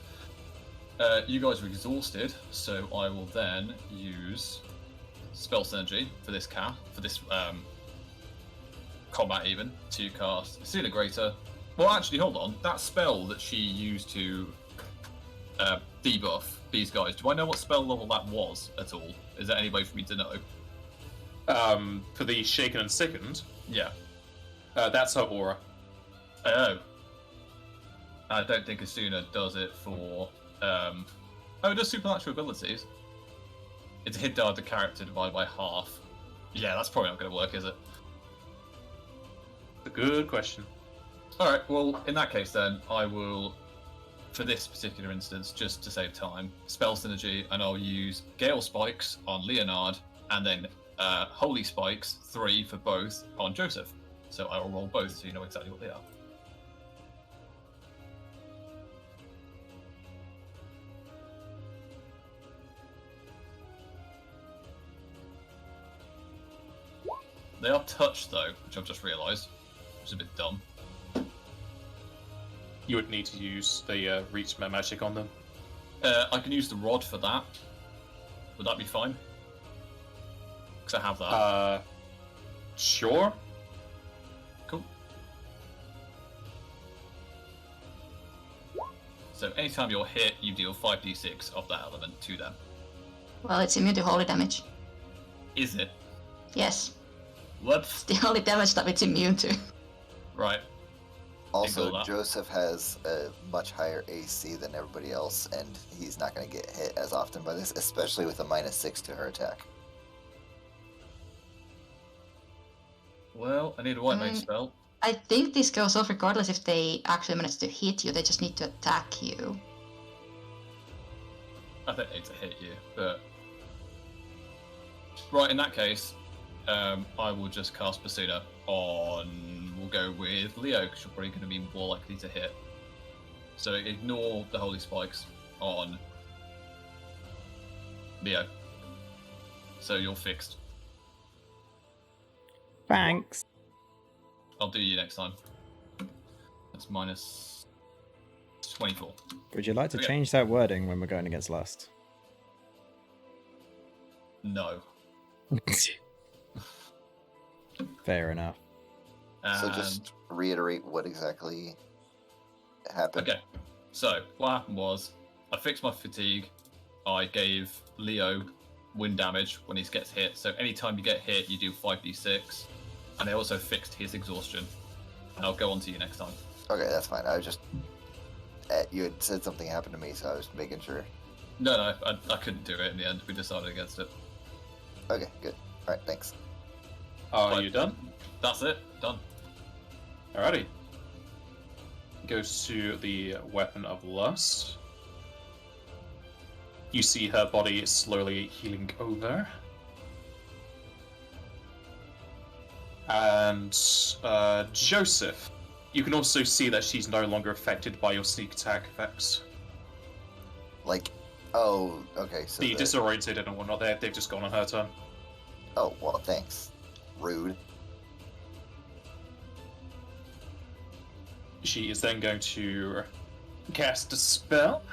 You guys are exhausted, so I will then use Spell Synergy for this combat even to cast Seal of Greater. Well, actually, hold on. That spell that she used to debuff these guys, do I know what spell level that was at all? Is there any way for me to know? For the Shaken and Sickened, Yeah. that's her aura. Oh. I don't think Asuna does it for... Oh, it does supernatural abilities. It's a hit die of the character divided by half. Yeah, that's probably not going to work, is it? A good question. Alright, well, in that case then, I will, for this particular instance, just to save time, Spell Synergy, and I'll use Gale Spikes on Leonard, and then Holy Spikes, 3 for both, on Joseph. So I will roll both so you know exactly what they are. They are touched though, which I've just realised, which is a bit dumb. You would need to use the reach magic on them. I can use the rod for that. Would that be fine? Because I have that. Sure. Cool. So anytime you're hit, you deal 5d6 of that element to them. Well, it's immune to holy damage. Is it? Yes, Whoops. the only damage that it's immune to. Right. Also, Ignore that. Joseph has a much higher AC than everybody else, and he's not going to get hit as often by this, especially with a -6 to her attack. Well, I need a white mage spell. I think this goes off regardless if they actually manage to hit you, they just need to attack you. I think they need to hit you, but... Right, in that case, I will just cast Basuna on... We'll go with Leo, because you're probably going to be more likely to hit. So ignore the Holy Spikes on Leo. So you're fixed. Thanks. I'll do you next time. That's minus 24. Would you like to Okay. change that wording when we're going against Lust? No. Fair enough. So And- just reiterate what exactly happened. Okay, so what happened was I fixed my fatigue. I gave Leo wind damage when he gets hit. So anytime you get hit, you do 5d6. And I also fixed his exhaustion. And I'll go on to you next time. Okay, that's fine. I was just... you had said something happened to me, so I was making sure. No, I couldn't do it in the end. We decided against it. Okay, good. Alright, thanks. Are Right. you done? That's it. Done. Alrighty. Goes to the Weapon of Lust. You see her body slowly healing over. And Joseph, you can also see that she's no longer affected by your sneak attack effects. Like, oh, okay, so... The disoriented and whatnot, they've just gone on her turn. Oh, well, thanks. Rude. She is then going to cast a spell.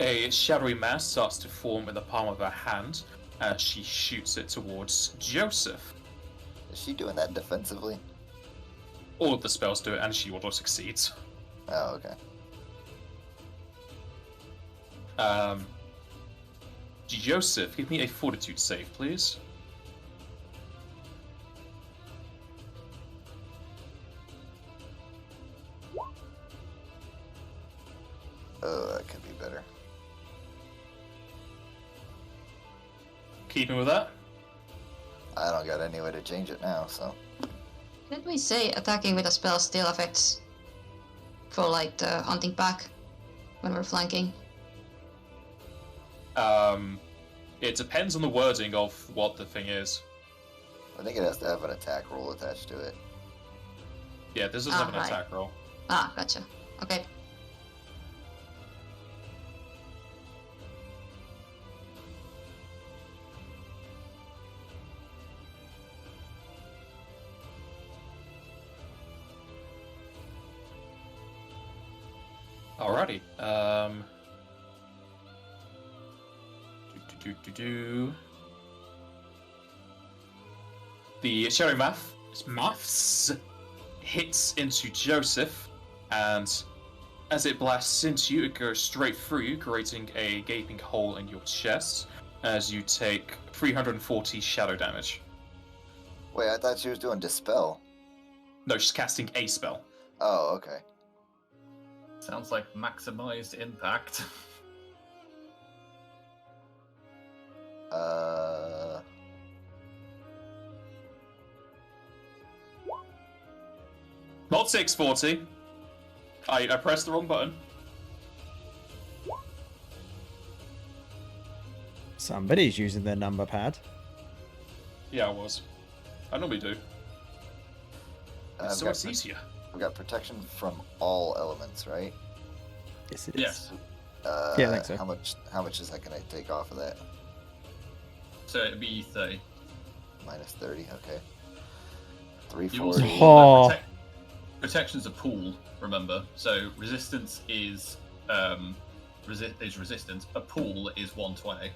A shadowy mass starts to form in the palm of her hand as she shoots it towards Joseph. Is she doing that defensively? All of the spells do it, and she auto succeeds. Oh, okay. Joseph, give me a fortitude save, please. Oh, that could be better. Keeping with that? I don't got any way to change it now, so. Didn't we say attacking with a spell still affects for like the hunting back when we're flanking? It depends on the wording of what the thing is. I think it has to have an attack roll attached to it. Yeah, this doesn't have an right. attack roll. Ah, gotcha. Okay. Alrighty. The Shadow Maths hits into Joseph, and as it blasts into you, it goes straight through you, creating a gaping hole in your chest, as you take 340 shadow damage. Wait, I thought she was doing Dispel. No, she's casting a spell. Oh, okay. Sounds like maximized impact. Not 640. I pressed the wrong button. Somebody's using their number pad. Yeah, I was. I normally do. It's so much easier. We got protection from all elements, right? Yes, it is. Yes. Yeah, I think so. How much is that going to take off of that? So it'd be 30. Minus 30, okay. You also 340. Oh. Protection's a pool, remember. So resistance is resistance. A pool is 120.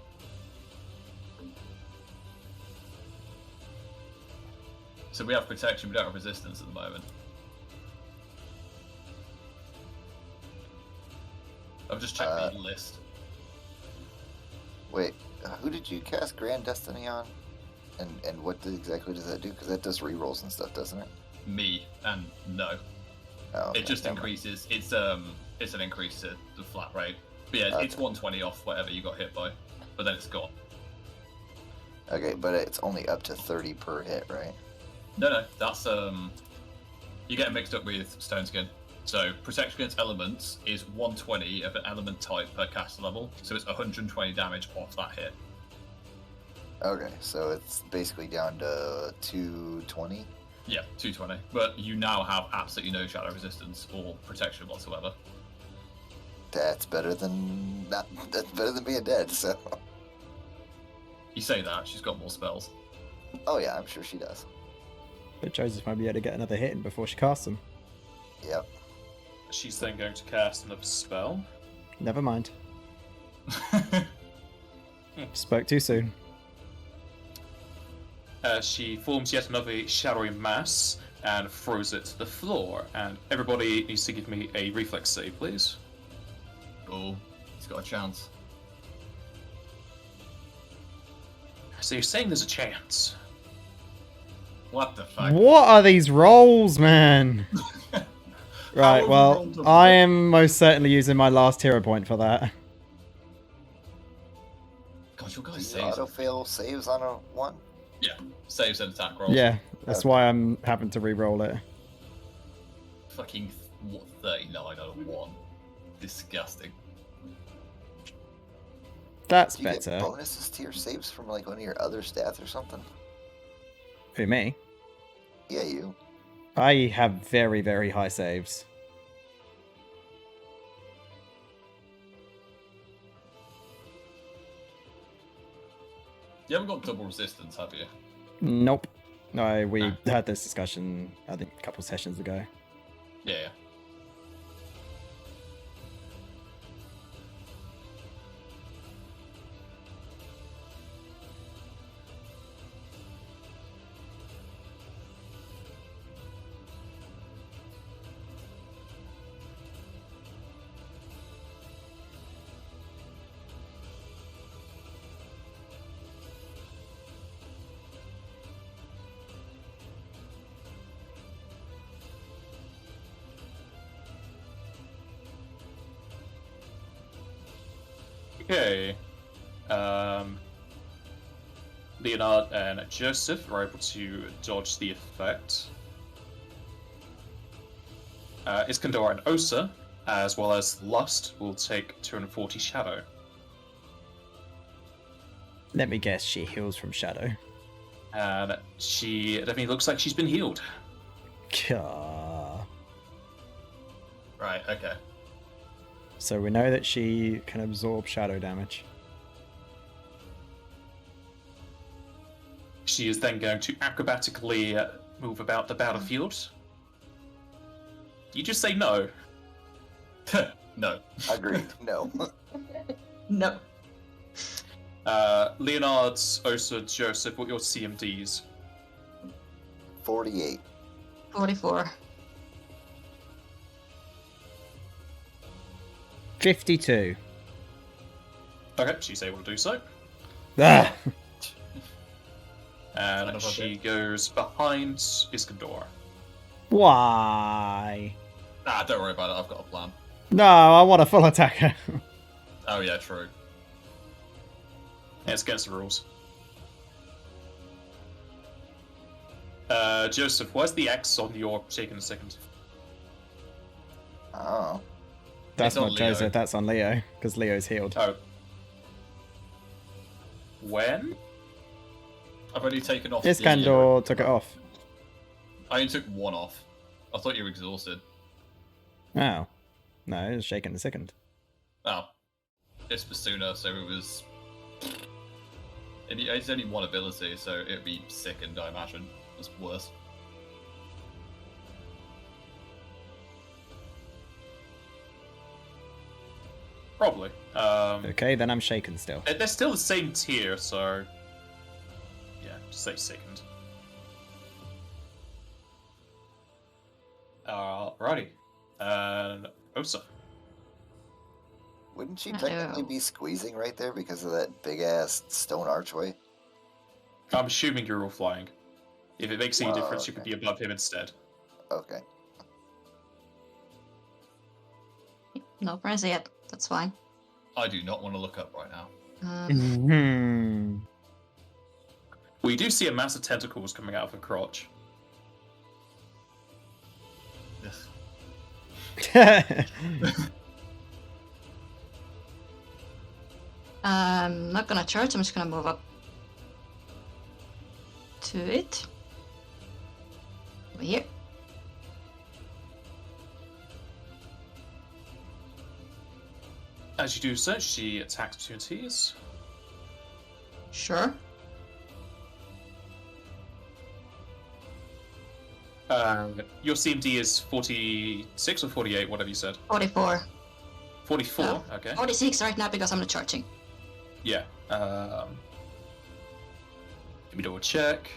So we have protection, we don't have resistance at the moment. I've just checked the list. Wait, who did you cast Grand Destiny on? And what exactly does that do? Because that does rerolls and stuff, doesn't it? Me, and no. Oh, okay, It just never mind. increases. It's an increase to the flat rate. But yeah, it's Okay. 120 off whatever you got hit by. But then it's gone. Okay, but it's only up to 30 per hit, right? No, that's you get it mixed up with Stone Skin. So protection against elements is 120 of an element type per caster level, so it's 120 damage off that hit. Okay, so it's basically down to 220. Yeah, 220. But you now have absolutely no shadow resistance or protection whatsoever. That's better than that's better than being dead. So. You say that, she's got more spells. Oh yeah, I'm sure she does. But Joseph might be able to get another hit in before she casts them. Yep. She's then going to cast another spell. Never mind. Spoke too soon. She forms yet another shadowy mass and throws it to the floor. And everybody needs to give me a reflex save, please. Oh, he's got a chance. So you're saying there's a chance? What the fuck? What are these rolls, man? How Right, have you well, rolled them? I am most certainly using my last hero point for that. God, your Do guys you saves. autofail saves on a 1? Yeah, saves and attack rolls. Yeah, that's why I'm having to re-roll it. Fucking 39 out of 1. Disgusting. That's Do you get better. bonuses to your saves from like one of your other stats or something? Who, me? Yeah, you. I have very, very high saves. You haven't got double resistance, have you? Nope. No, we Ah. had this discussion, I think, a couple sessions ago. Yeah. Okay. Leonard and Joseph are able to dodge the effect. Iskandar and Osa, as well as Lust, will take 240 shadow. Let me guess, she heals from shadow. And she definitely looks like she's been healed. Gah. Right, okay. So we know that she can absorb shadow damage. She is then going to acrobatically move about the battlefield. You just say no. No. Agreed. No. No. Leonard, Osa, Joseph, what are your CMDs? 48. 44. 52. Okay, she's able to do so. Ah! And Another she bit. goes behind Iskandar. Why? Ah, don't worry about it. I've got a plan. No, I want a full attacker. Oh yeah, true. Yeah, it's against the rules. Joseph, where's the X on your shaken second? Oh. That's It's on not Leo. Joseph, that's on Leo, because Leo's healed. Oh. When? I've only taken off. the- Iskandar took it off. I only took one off. I thought you were exhausted. Oh. No, it was shaken the second. Oh, this was sooner, so it was. It's only one ability, so it'd be sickened, I imagine. It's worse. Probably. Okay, then I'm shaken still. They're still the same tier, so. Yeah, just say second. Alrighty. And Osa. Wouldn't she Hello. technically be squeezing right there because of that big ass stone archway? I'm assuming you're all flying. If it makes any Oh, difference, you could okay. be above him instead. Okay. No press yet. That's fine. I do not want to look up right now. Hmm. We do see a mass of tentacles coming out of her crotch. I'm not gonna charge, I'm just gonna move up to it. Over here. As you do so, she attacks opportunities. Sure. Your CMD is 46 or 48, whatever you said. 44. 44, Oh. okay. 46 right now because I'm not charging. Yeah. Let me double check.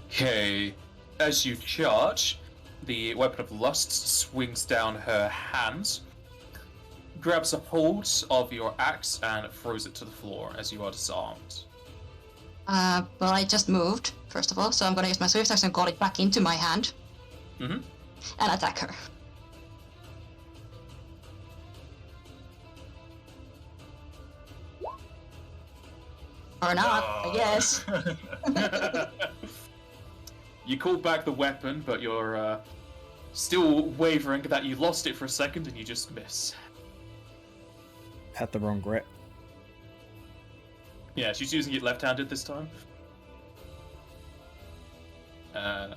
Okay. As you charge, the weapon of lust swings down her hand, grabs a hold of your axe, and throws it to the floor as you are disarmed. Well, I just moved, first of all, so I'm gonna use my swift action and call it back into my hand. Mhm. And attack her. Or not, I guess. You call back the weapon, but you're still wavering that you lost it for a second and you just miss. Had the wrong grip. Yeah, she's using it left-handed this time. And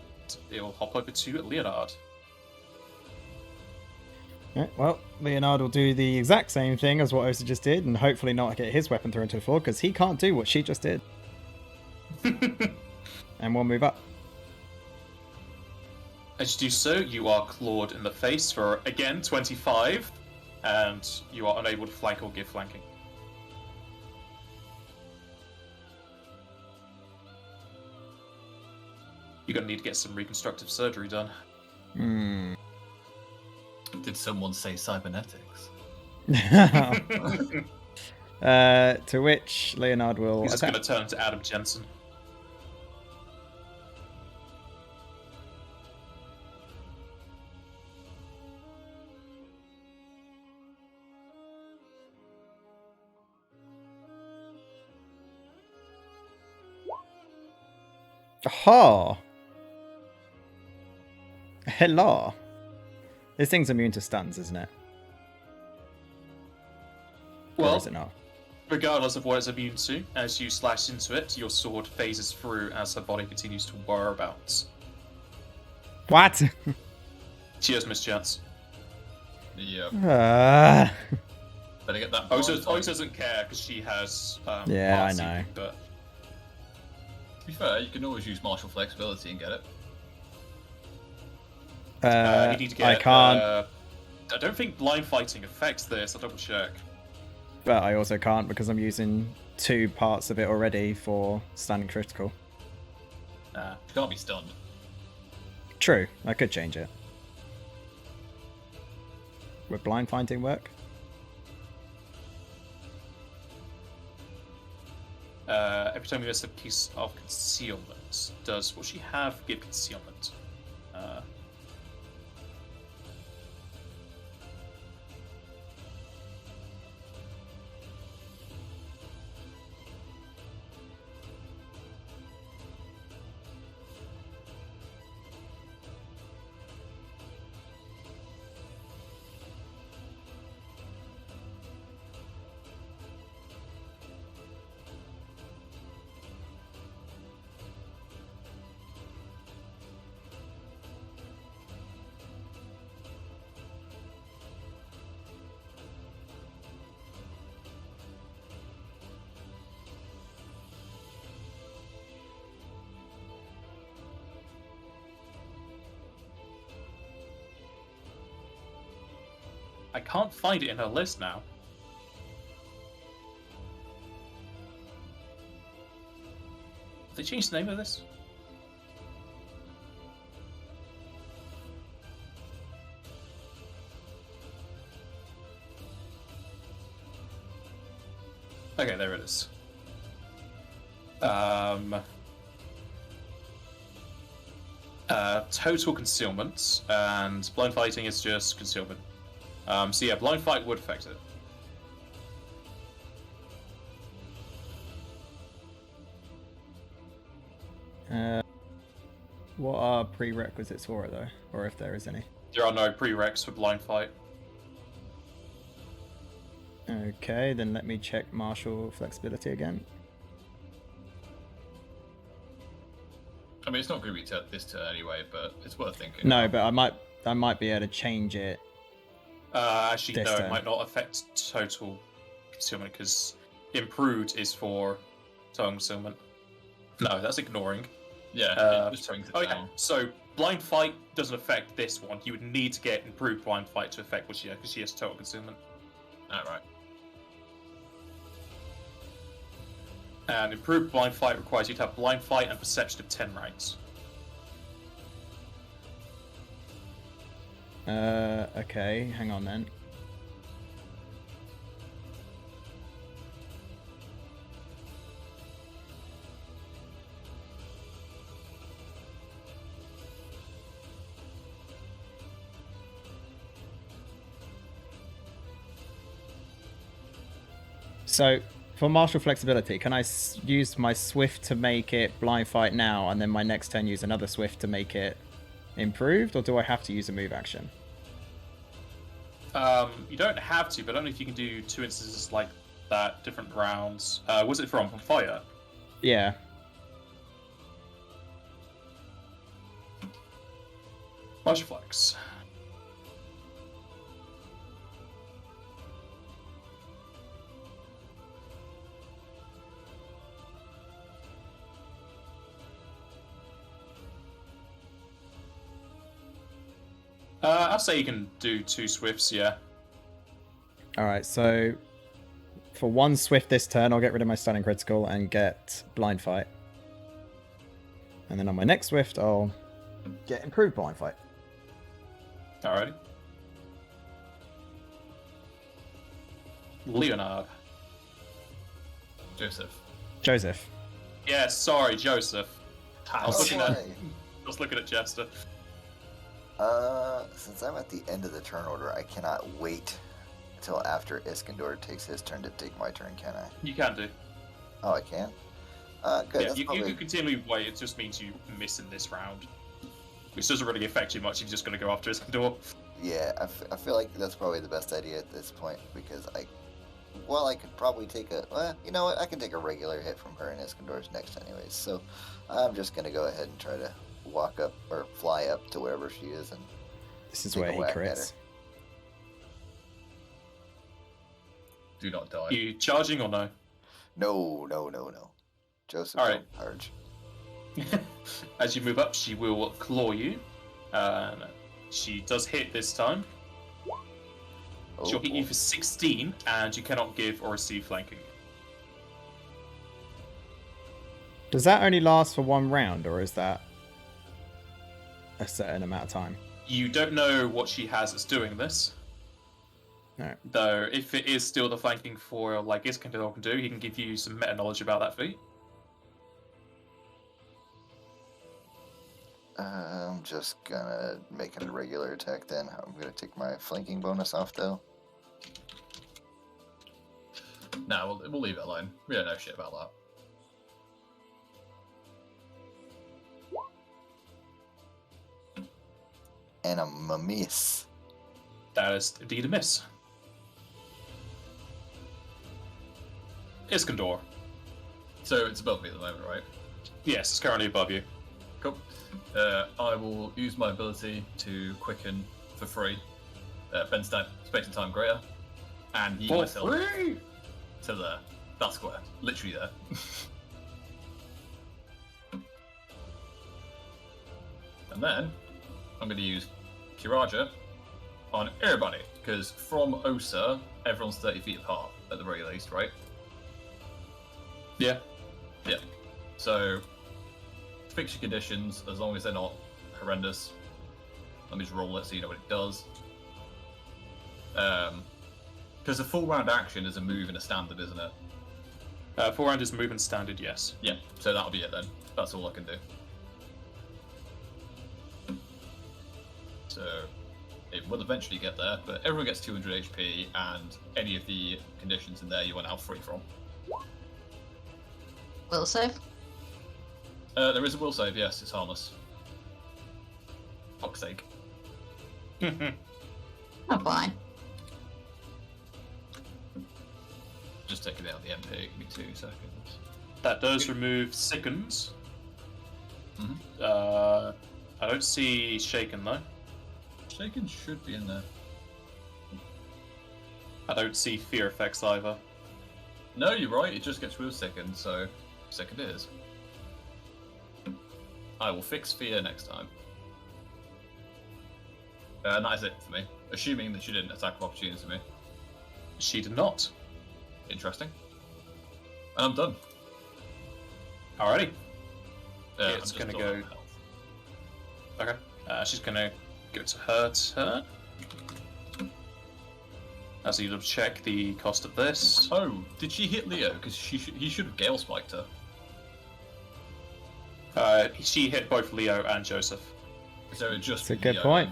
it'll hop over to Leonard. Right, well, Leonard will do the exact same thing as what Osa just did, and hopefully not get his weapon thrown to the floor, because he can't do what she just did. And we'll move up. As you do so, you are clawed in the face for, again, 25, and you are unable to flank or give flanking. You're going to need to get some reconstructive surgery done. Hmm. Did Did someone say cybernetics? To which Leonard will He's just attack. going to turn to Adam Jensen. Aha! Hello. This thing's immune to stuns, isn't it? Or Well, is it not? regardless of what it's immune to, as you slash into it, your sword phases through as her body continues to whir about. What? Cheers, Miss Chance. Yep. Ah. Better get that. Osa blind fight. doesn't care because she has. Yeah, I Marcy, know. But To be fair, you can always use martial flexibility and get it. you need to get. I can't, I don't think blind fighting affects this. I'll double check. but I also can't because I'm using 2 parts of it already for standing critical. Nah. You can't be stunned. True, I could change it. Would blind fighting work? Every time you miss a piece of concealment, does what she have give concealment? I can't find it in her list now. Have they changed the name of this? Okay, there it is. Total concealment, and blind fighting is just concealment. So yeah, blind fight would affect it. What are prerequisites for it though, or if there is any? There are no prereqs for blind fight. Okay, then let me check martial flexibility again. I mean, it's not going to be this turn anyway, but it's worth thinking. No, but I might be able to change it. Actually, This no, turn. it might not affect total concealment because improved is for total concealment. No, that's ignoring. Yeah, it just brings it Oh yeah, down. so blind fight doesn't affect this one. You would need to get improved blind fight to affect what she has because she has total concealment. Alright. And improved blind fight requires you to have blind fight and perception of 10 ranks. Okay, hang on then. So, for martial flexibility, can I use my swift to make it blind fight now, and then my next turn use another swift to make it improved, or do I have to use a move action? You don't have to, but only if you can do 2 instances like that, different rounds. Was it from fire? Yeah. Martial flex. I'll say you can do 2 swifts, yeah. Alright, so for 1 swift this turn, I'll get rid of my stunning critical and get blind fight. And then on my next swift, I'll get improved blind fight. Alrighty. Leonard. Joseph. Joseph. Yeah, sorry, Joseph. I was Oh, looking at Jester. Since I'm at the end of the turn order, I cannot wait until after Iskandar takes his turn to take my turn, can I? You can do. Oh, I can? Good. Yeah, That's you probably... can continually wait. It just means you miss in this round. Which doesn't really affect you much if you're just going to go after Iskandar. Yeah, I feel like that's probably the best idea at this point, because I could probably take a... Well, you know what? I can take a regular hit from her and Iskandar's next anyways, so I'm just going to go ahead and try to walk up, or fly up to wherever she is, and This is take where a he whack at crits. her. Do not die. You charging or no? No. Joseph, Alright. don't charge. As you move up, she will claw you. She does hit this time. Oh, She'll hit you boy. for 16, and you cannot give or receive flanking. Does that only last for 1 round, or is that a certain amount of time? You don't know what she has that's doing this. No. Though, if it is still the flanking foil like Iskandar can do, he can give you some meta knowledge about that feat. I'm just gonna make it a regular attack then. I'm gonna take my flanking bonus off though. No, we'll leave it alone. We don't know shit about that. And I'm a miss. That is indeed a miss. Iskandar. So it's above me at the moment, right? Yes, it's currently above you. Cool. I will use my ability to quicken for free. Bend space and time greater. And heat myself to there. That square. Literally there. And then I'm going to use Kiraja on everybody, because from Osa, everyone's 30 feet apart at the very least, right? Yeah. Yeah. So, fix your conditions as long as they're not horrendous. Let me just roll it so you know what it does. Because a full round action is a move and a standard, isn't it? 4 round is movement standard, yes. Yeah, so that'll be it then. That's all I can do. So, it will eventually get there, but everyone gets 200 HP, and any of the conditions in there you went out free from. Will save? There is a will save, yes, it's harmless. Fuck's sake. I'm fine. Just taking out the MP, give me 2 seconds. That does remove Sickens. Mhm. I don't see Shaken though. Shaken should be in there. I don't see Fear effects either. No, you're right, it just gets rid of second, so second it is. I will fix fear next time. And that is it for me. Assuming that she didn't attack of opportunity to me. She did not. Interesting. And I'm done. Alrighty. I'm It's just gonna done go- on health. Okay. She's gonna go to her turn. As you check the cost of this. Oh, did she hit Leo? Because he should have Gale Spiked her. She hit both Leo and Joseph. So it just That's a good Leo. point.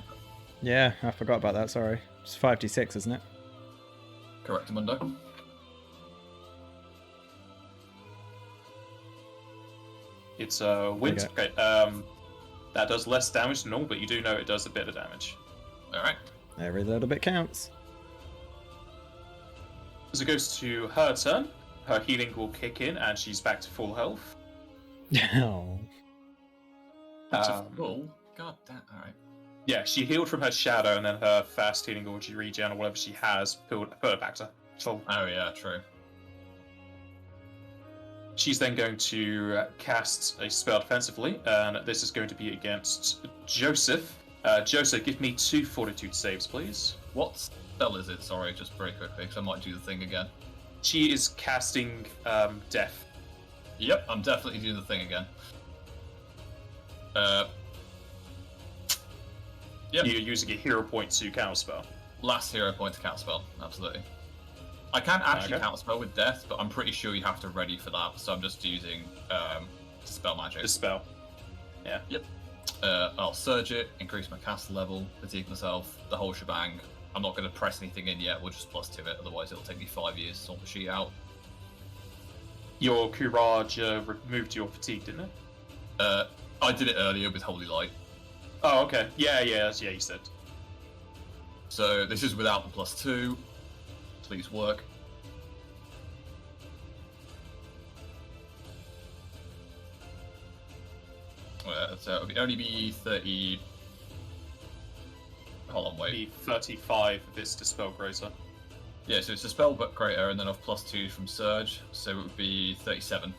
Yeah, I forgot about that, sorry. It's 5d6, isn't it? Correct, Mundo. It's a wind. Okay. Okay. That does less damage than normal, but you do know it does a bit of damage. Alright. Every little bit counts. As it goes to her turn, her healing will kick in, and she's back to full health. Oh. Full. God damn. Alright. Yeah, she healed from her shadow, and then her fast healing or regen or whatever she has put her back to full. Oh yeah, true. She's then going to cast a spell defensively, and this is going to be against Joseph. Joseph, give me 2 fortitude saves, please. What spell is it? Sorry, just very quickly, because I might do the thing again. She is casting Death. Yep, I'm definitely doing the thing again. Yep. You're using a hero point to counterspell. Last hero point to cast spell, absolutely. I can't actually Okay. counterspell with death, but I'm pretty sure you have to ready for that, so I'm just using Dispel Magic. Dispel. Yeah. Yep. I'll surge it, increase my cast level, fatigue myself, the whole shebang. I'm not going to press anything in yet, we'll just +2 it, otherwise it'll take me 5 years to sort the sheet out. Your Courage removed your fatigue, didn't it? I did it earlier with Holy Light. Oh, okay. Yeah, you said. So this is without the +2. Please work. So it'll only be 30. Hold on, wait. Be 35 if it's Dispel Greater. Yeah, so it's a spell but greater, and then I've +2 from Surge, so it would be 37.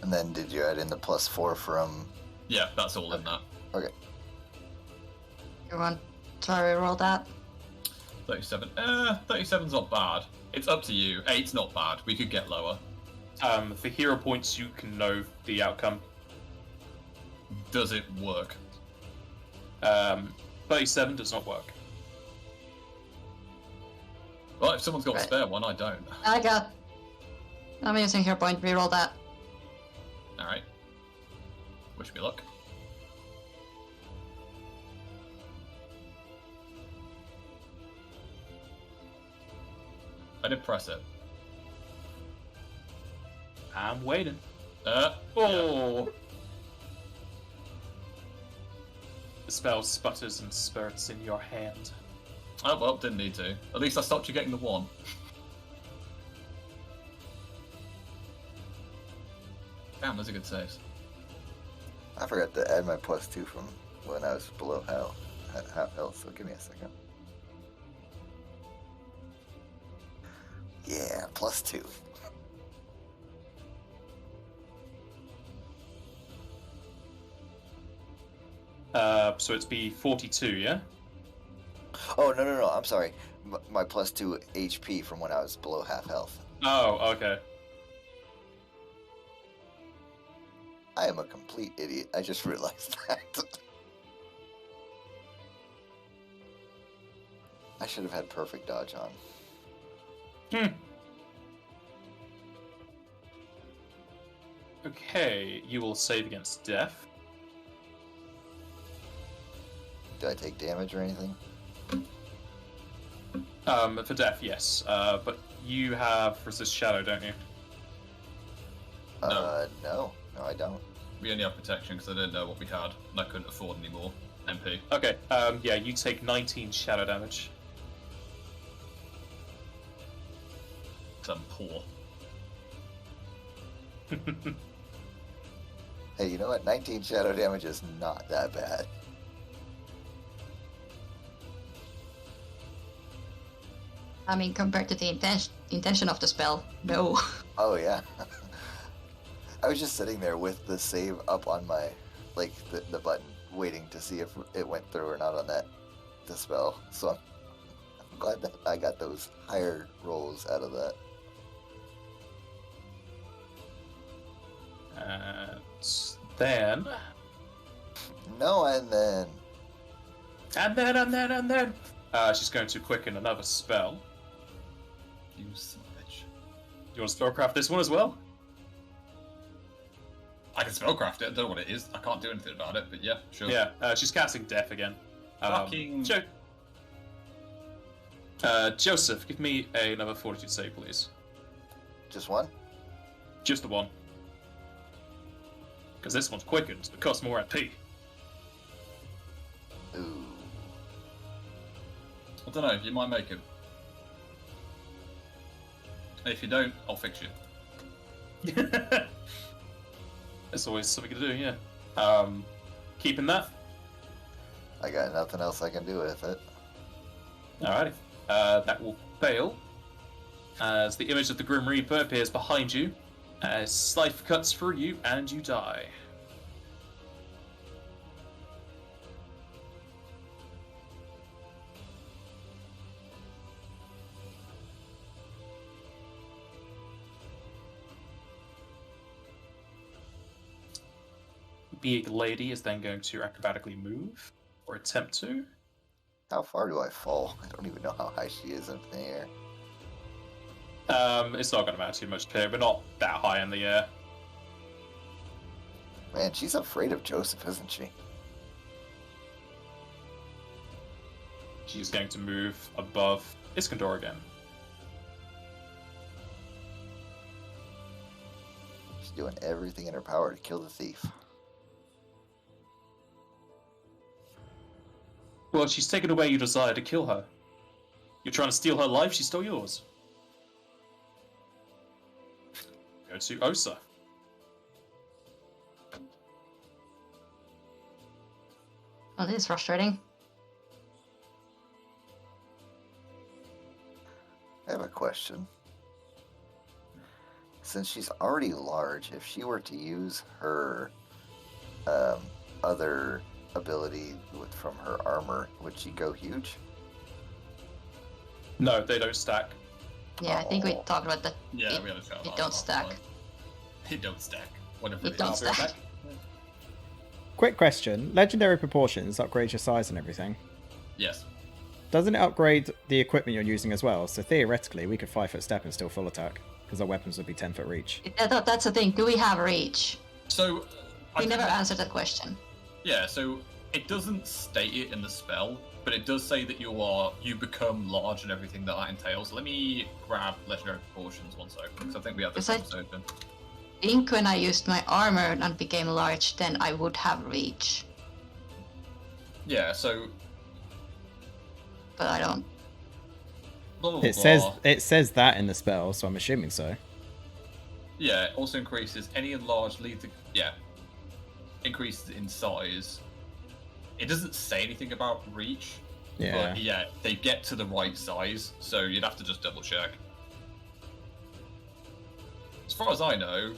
And then did you add in the +4 from? Yeah, that's all in that. Okay. You want to reroll that? 37. 37's not bad. It's up to you. 8's not bad. We could get lower. For hero points, you can know the outcome. Does it work? 37 does not work. Well, if someone's got a Right. spare one, I don't. I'm using hero point, reroll that. Alright. Wish me luck. I did press it. I'm waiting. Yeah. The spell sputters and spurts in your hand. Oh, well, didn't need to. At least I stopped you getting the 1. Damn, those are good saves. I forgot to add my +2 from when I was below half health, so give me a second. Yeah, +2. So it's be 42, yeah? Oh, no, I'm sorry. My +2 HP from when I was below half health. Oh, okay. I am a complete idiot. I just realized that. I should have had perfect dodge on. Okay, you will save against death. Do I take damage or anything? For death, yes. But you have resist shadow, don't you? No, I don't. We only have protection because I didn't know what we had, and I couldn't afford any more MP. Okay, yeah, you take 19 shadow damage. Because I'm poor. Hey, you know what? 19 shadow damage is not that bad. I mean, compared to the intention of the spell, no. Oh, yeah. I was just sitting there with the save up on my, like, the button, waiting to see if it went through or not on that dispel. So I'm glad that I got those higher rolls out of that. And then... No, and then... And then... she's going to quicken another spell. You son of a bitch. You want to spellcraft this one as well? I can spellcraft it. I don't know what it is. I can't do anything about it, but yeah, sure. Yeah, she's casting Death again. Fucking... Joseph, give me another Fortitude save, please. Just one? Just the one. Because this one's quickened, so it costs more MP. Ooh. I don't know, you might make it. If you don't, I'll fix you. There's always something to do, yeah. Keeping that? I got nothing else I can do with it. Alrighty. That will fail. As the image of the Grim Reaper appears behind you, as slice cuts through you, and you die. Big lady is then going to acrobatically move, or attempt to. How far do I fall? I don't even know how high she is in the air. It's not going to matter too much here, but not that high in the air. Man, she's afraid of Joseph, isn't she? She's going to move above Iskandar again. She's doing everything in her power to kill the thief. Well, she's taken away your desire to kill her. You're trying to steal her life, she's still yours. Go to Osa. Well, this is frustrating. I have a question. Since she's already large, if she were to use her other ability from her armor, would she go huge? No, they don't stack. Yeah, I think we Oh. talked about that. Yeah, it, we had a chat about it that don't last stack. time. It don't stack. Whatever It don't I'll be right stack. back. Quick question. Legendary proportions upgrade your size and everything. Yes. Doesn't it upgrade the equipment you're using as well? So theoretically, we could 5-foot step and still full attack, because our weapons would be 10-foot reach. That's the thing. Do we have reach? So We I never think- answered that question. Yeah, so it doesn't state it in the spell, but it does say that you become large and everything that entails. Let me grab legendary proportions one second, because I think we have this Because episode then. I think when I used my armor and became large, then I would have reach. Yeah, so But I don't. blah, blah, blah, It says blah. it says that in the spell, so I'm assuming so. Yeah, it also increases any enlarged lead to increases in size. It doesn't say anything about reach. Yeah. But yeah, they get to the right size, so you'd have to just double check. As far as I know,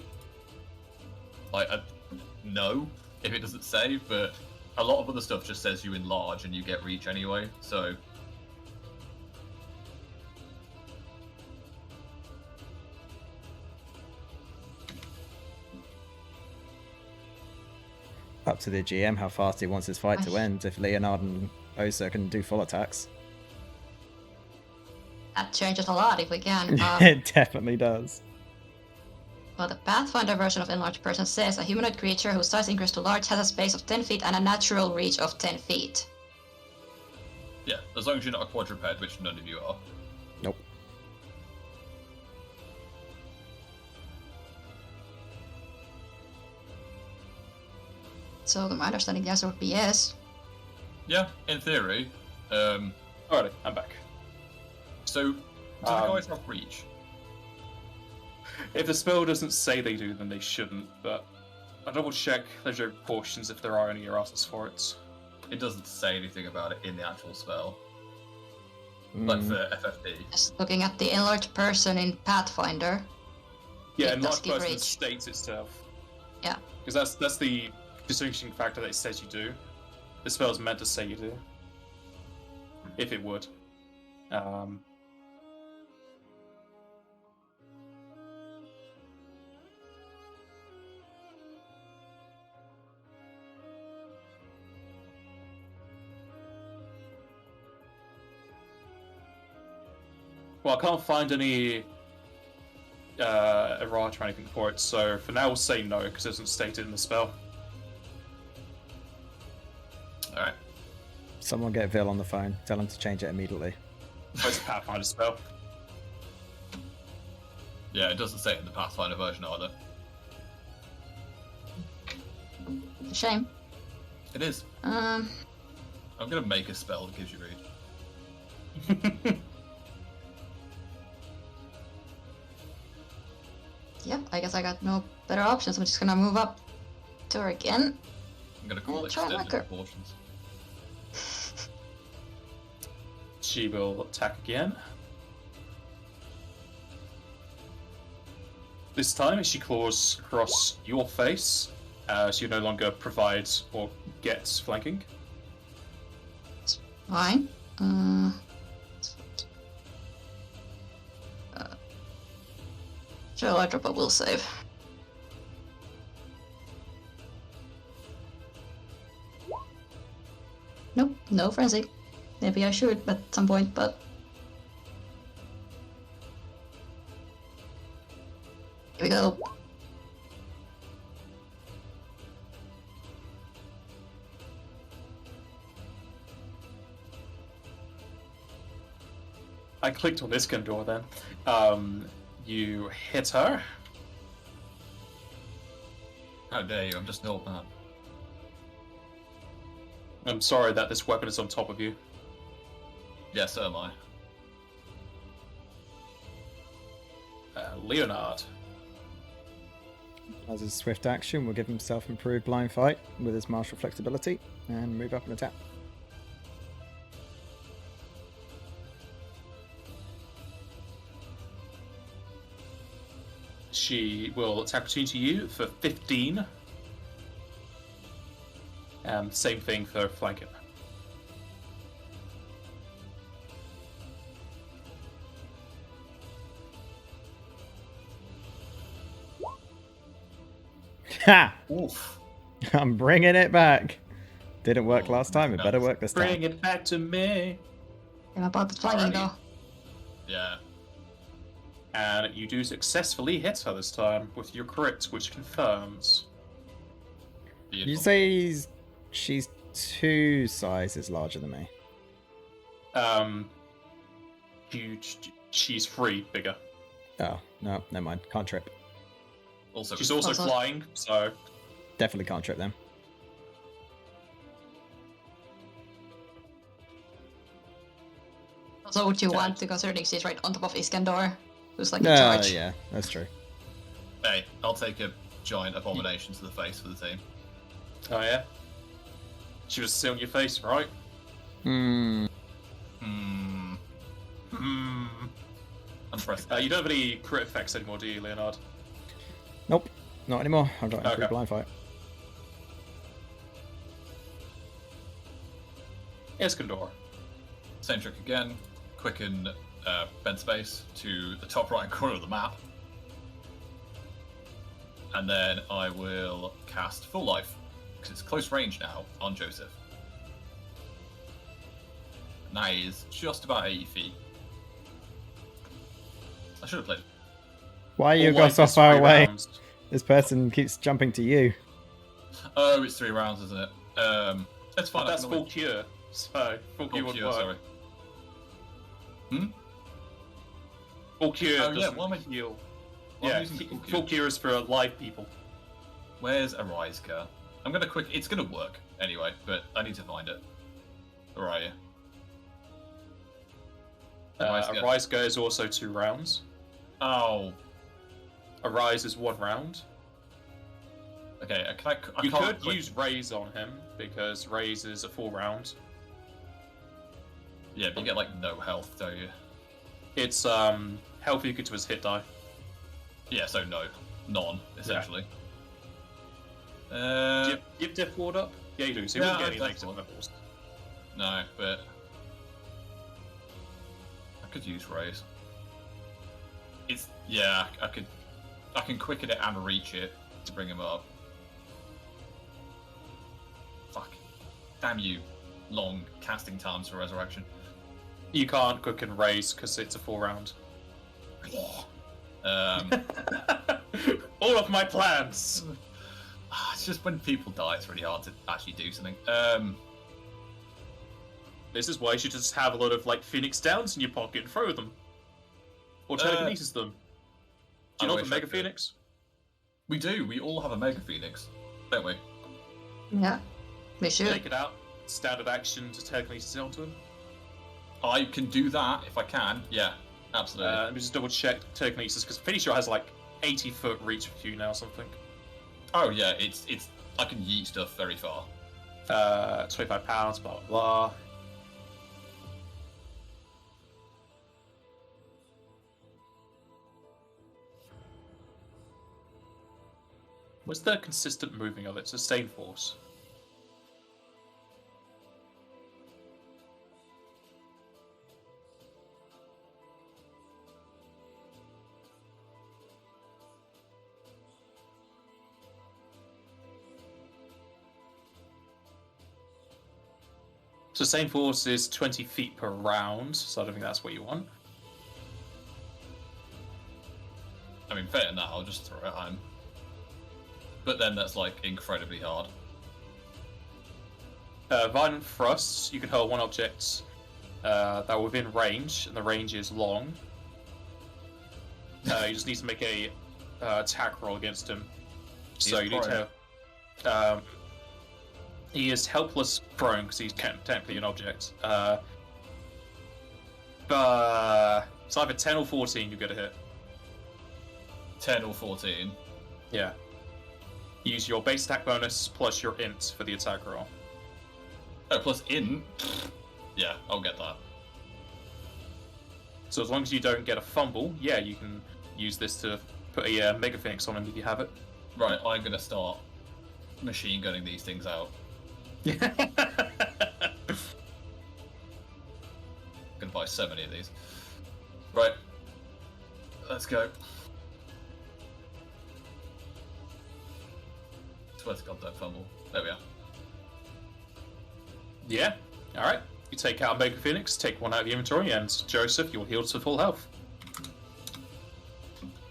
no, if it doesn't say, but a lot of other stuff just says you enlarge and you get reach anyway, so. Up to the GM how fast he wants his fight to Aye. end. If Leonard and Osa can do full attacks, That changes a lot if we can. it definitely does. Well, the Pathfinder version of Enlarged Person says a humanoid creature whose size increases to large has a space of 10 feet and a natural reach of 10 feet. Yeah, as long as you're not a quadruped, which none of you are. Nope. So, my understanding, the answer would be yes. Yeah, in theory. Alrighty, I'm back. So, do the guys have reach? If the spell doesn't say they do, then they shouldn't, but I'll double check legendary proportions if there are any erratas for it. It doesn't say anything about it in the actual spell. Like Mm, for FFD. Just looking at the Enlarged Person in Pathfinder. Yeah, It and does large give person reach. states itself. Yeah. Because that's the distinguishing factor that it says you do. The spell's meant to say you do. If it would. Well, I can't find any errata or anything for it, so for now we'll say no, because it doesn't state it in the spell. Alright. Someone get Vil on the phone. Tell him to change it immediately. Oh, it's a Pathfinder spell. Yeah, it doesn't say it in the Pathfinder version either. It's a shame. It is. Um, I'm gonna make a spell that gives you read. yeah, I guess I got no better options. I'm just gonna move up to her again. I'm gonna call I'll it try and extended whack her. proportions. She will attack again. This time, she claws across your face, so you no longer provide or get flanking. Fine. Sure, I drop a will save. Nope, no frenzy. Maybe I should at some point, but I clicked on Iskandar then. You hit her. How dare you? I'm just an old man. I'm sorry that this weapon is on top of you. Yes, so am I. Leonard. As his swift action, will give himself improved blind fight with his martial flexibility and move up and attack. She will attack opportunity you for 15. And same thing for flanking. Ha! Oof. I'm bringing it back. Didn't work last time. It better work this time. Bring it back to me. I'm about the flagging though. Yeah. And you do successfully hit her this time with your crit, which confirms. You Beautiful. say she's 2 sizes larger than me. She's 3 bigger. Oh, no, never mind. Can't trip. Also, She's also Also- flying, so Definitely can't trip then. Also, would you want to consider she's right on top of Iskandar, who's like in No, charge? yeah, that's true. hey, I'll take a giant abomination to the face for the team. oh yeah. She was still on your face, right? Hmm. Hmm. Hmm. Unpressed. You don't have any crit effects anymore, do you, Leonard? Nope, not anymore. I've got improved Okay. blind fight. Iskandar. Same trick again. Quicken bend space to the top right corner of the map. And then I will cast Full Life, because it's close range now, on Joseph. And that is just about 80 feet. I should have played. Why are you All go life so is far 3 away? rounds. This person keeps jumping to you. Oh, it's 3 rounds, isn't it? It's fine. But that's I can full always- cure, so full cure Full would cure, work. sorry. Full cure Oh, yeah, doesn't why am I- heal. why am I Yeah, using full full cure? cure is for live people. Where's Arise Car? I'm gonna quick. It's gonna work anyway, but I need to find it. Where are you? Arise Car. Arise Go is also 2 rounds. Oh, Arise is 1 round. okay. I You can't could quick- use Raise on him, because Raise is a 4 round. Yeah, but you get like no health, don't you? It's health equal to his hit die. Yeah, so no, none essentially. Do you have Death Ward up? Yeah, you do, so you Yeah, wouldn't get I any have negative Death Ward. levels. No, but I could use Raise. It's yeah, I can quicken it and reach it to bring him up. Fuck, damn you, long casting times for resurrection. You can't cook and raise because it's a 4 round. All of my plans. It's just when people die, it's really hard to actually do something. This is why you should just have a lot of like Phoenix Downs in your pocket and throw them, or telekinesis them. Do I you know wish the I Mega could. Phoenix? We do. We all have a Mega Phoenix, don't we? Yeah, we should. Take it out. Standard action to telekinesis onto him. I can do that if I can. Yeah, absolutely. Let me just double check telekinesis because pretty sure it has like 80-foot reach with you now, or something. Oh yeah, it's. I can yeet stuff very far. 25 pounds, blah blah blah. What's the consistent moving of it? Sustained force. Sustained force is 20 feet per round, so I don't think that's what you want. I mean, fair enough. I'll just throw it at him. But then that's like incredibly hard. Violent thrusts, you can hurl one object that are within range, and the range is long. You just need to make a attack roll against him. So you need to. He is helpless prone because he's technically an object. But it's either 10 or 14 you get a hit. 10 or 14. Yeah. Use your base attack bonus plus your int for the attack roll. Oh, plus int? Yeah, I'll get that. So as long as you don't get a fumble, yeah, you can use this to put a Mega Phoenix on him if you have it. Right, I'm going to start machine gunning these things out. Gonna buy so many of these. Right. Let's go. Swear to God, don't fumble. There we are. Yeah. Alright. You take out Mega Phoenix, take one out of the inventory, and Joseph, you're healed to full health.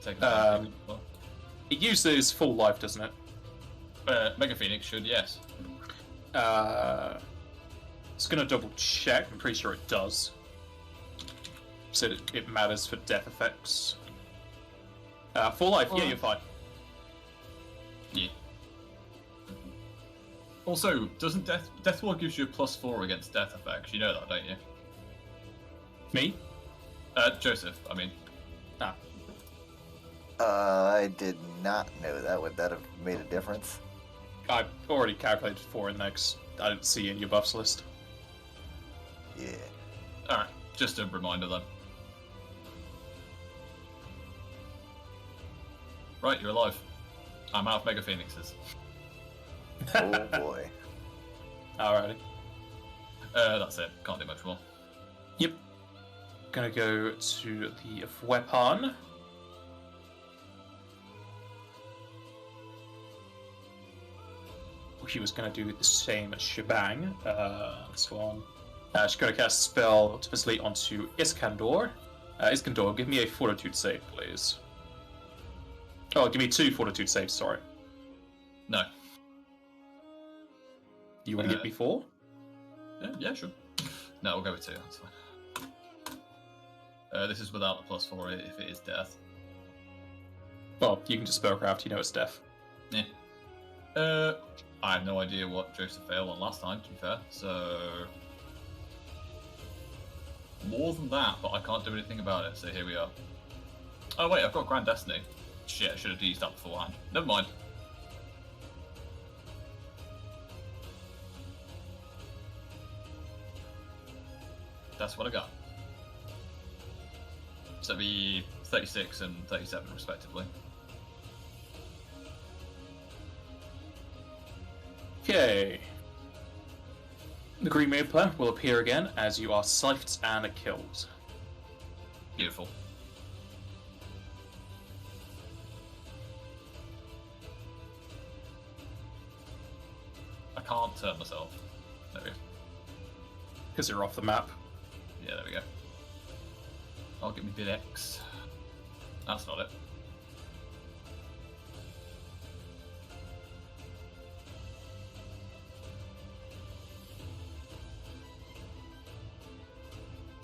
Take it It uses full life, doesn't it? Mega Phoenix should, yes. It's gonna double check. I'm pretty sure it does. So it matters for death effects. Full life, yeah, you're fine. Yeah. Also, doesn't Death Ward gives you a +4 against death effects? You know that, don't you? Me? Joseph, I mean. Ah. I did not know that. Would that have made a difference? I've already calculated 4 in there 'cause I didn't see in your buffs list. Yeah. Alright, just a reminder then. Right, you're alive. I'm out of Mega Phoenixes. Oh boy. Alrighty. That's it. Can't do much more. Yep. Gonna go to the weapon. She was gonna do the same shebang. This one. She's gonna cast a spell obviously onto Iskandar. Iskandar, give me a Fortitude save, please. Oh, give me 2 Fortitude saves, sorry. No. You want to get me 4? Yeah, sure. No, we'll go with 2. That's fine. This is without the +4 if it is death. Well, you can just spellcraft, you know it's death. Yeah. I have no idea what Joseph failed on last time, to be fair, so... More than that, but I can't do anything about it, so here we are. Oh wait, I've got Grand Destiny. Shit, I should have used that beforehand. Never mind. That's what I got. So that'd be 36 and 37 respectively. Okay. The Green Maple will appear again as you are scythed and killed. Beautiful. I can't turn myself. There we go. Because you're off the map. Yeah, there we go. I'll get me bid X. That's not it.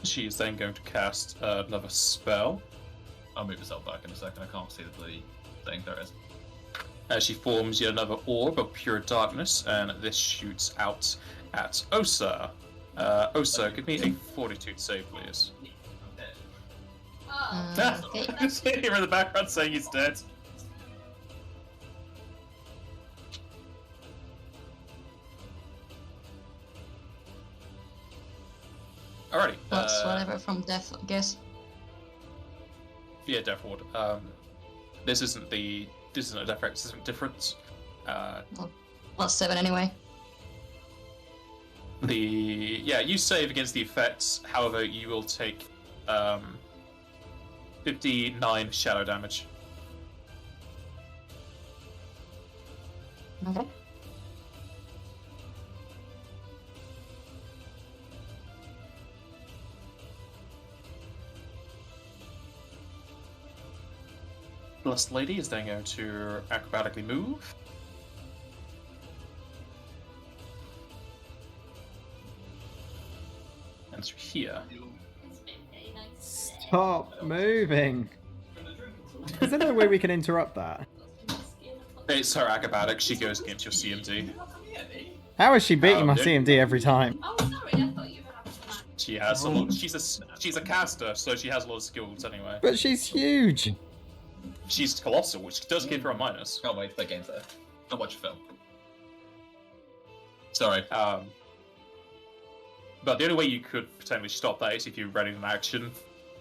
She is then going to cast another spell. I'll move myself back in a second. I can't see the bloody thing. There it is. As she forms yet another orb of pure darkness, and this shoots out at Osa. Osa, give me a Fortitude save, please. Okay. Just hear in the background saying he's dead. Alrighty. Plus whatever from death, I guess. Yeah, Death Ward. This isn't a death effect, this isn't different. Well, +7 anyway. You save against the effects, however, you will take 59 shadow damage. Okay. Blessed Lady is then going to acrobatically move. and through here. Stop moving. Is there no way we can interrupt that? It's her acrobatics. She goes against your CMD. How is she beating my dude. CMD every time? Oh, sorry, I thought you were having a match. She has a lot. She's a caster, so she has a lot of skills anyway. But she's huge. She's colossal, which does give her a minus. Can't wait to play games there. Not watch a film. Sorry. But the only way you could potentially stop that is if you're ready in action.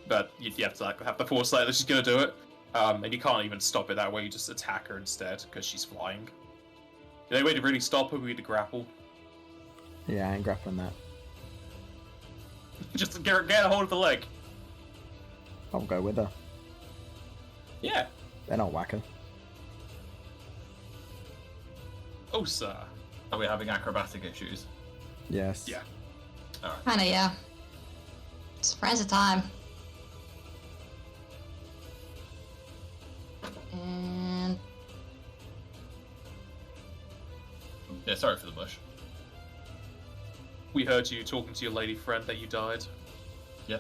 But you have to like have the foresight that she's gonna do it. And you can't even stop it that way. You just attack her instead because she's flying. The only way to really stop her would be to grapple. Yeah, I ain't grappling that. Just get a hold of the leg. I'll go with her. Yeah. Then I'll whack her. Oh, sir. Are we having acrobatic issues? Yes. Yeah. Alright. Kinda, yeah. It's frenzy time. And Yeah, sorry for the bush. We heard you talking to your lady friend that you died. Yeah.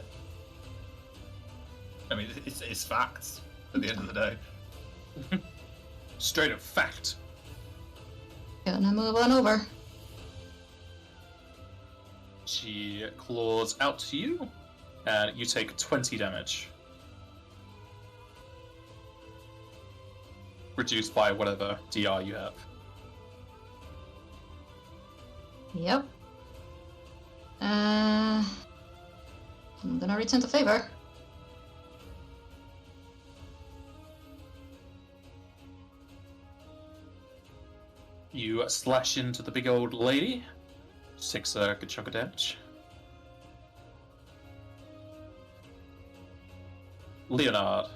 I mean, it's facts at the end of the day. Straight up fact. gonna move on over. She claws out to you, and you take 20 damage. Reduced by whatever DR you have. Yep. I'm gonna return the favor. You slash into the big old lady. Takes a good chunk of damage. Leonard.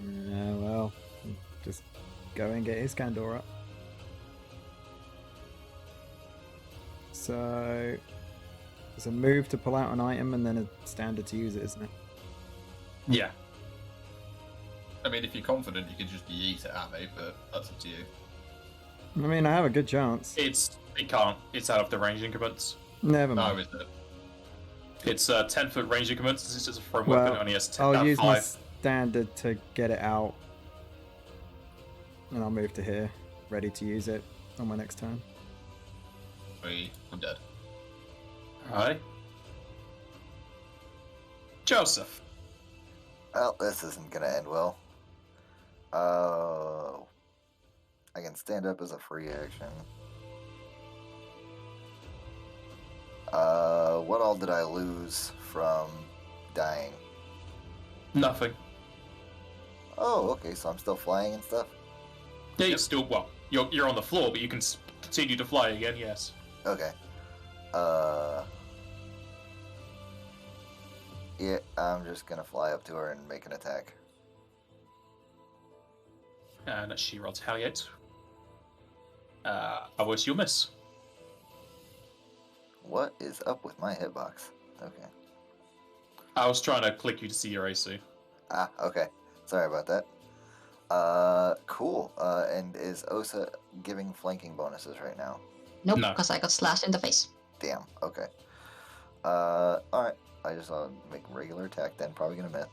Yeah, well, just go and get his candor up. So, it's a move to pull out an item and then a standard to use it, isn't it? Yeah. I mean, if you're confident, you can just yeet it at me, but that's up to you. I mean, I have a good chance. It can't. It's out of the range increments. Never No, mind. is it? It's 10-foot range increments. This is just a thrown Well, weapon. It only has 10, I'll use my 5. standard to get it out. And I'll move to here, ready to use it on my next turn. I'm dead. Alright. Joseph. Well, this isn't gonna end well. Oh. I can stand up as a free action. What all did I lose from dying? Nothing. Oh, okay, so I'm still flying and stuff? Yeah, you're still, well, you're on the floor, but you can continue to fly again, yes. Okay. Yeah, I'm just gonna fly up to her and make an attack. And she retaliates. Otherwise you'll miss. What is up with my hitbox? Okay. I was trying to click you to see your AC. Ah, okay. Sorry about that. Cool. And is Osa giving flanking bonuses right now? Nope, No. because I got slashed in the face. Damn, okay. Alright. I just want to make a regular attack then. Probably gonna miss.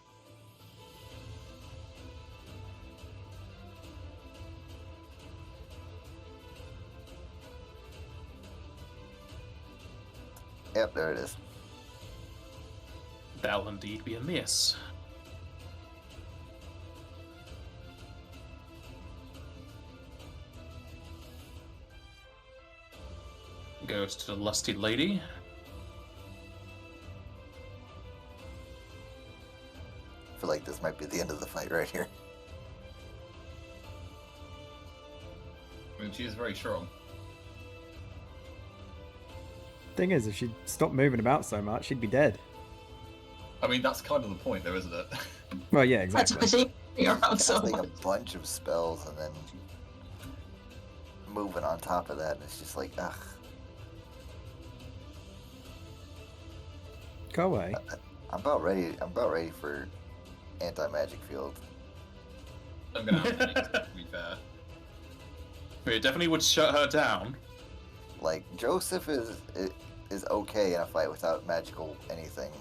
Yep, there it is. That'll indeed be a miss. Goes to the lusty lady. I feel like this might be the end of the fight right here. I mean, she is very strong. Thing is, if she'd stopped moving about so much, she'd be dead. I mean, that's kind of the point, though, isn't it? Well, yeah, That's exactly. why you're around so It's like a much. bunch of spells and then moving on top of that. It's just like, ugh. Go away. I'm about ready for anti-magic field. I'm gonna have to, to be fair. It definitely would shut her down. Like Joseph is okay in a fight without magical anything.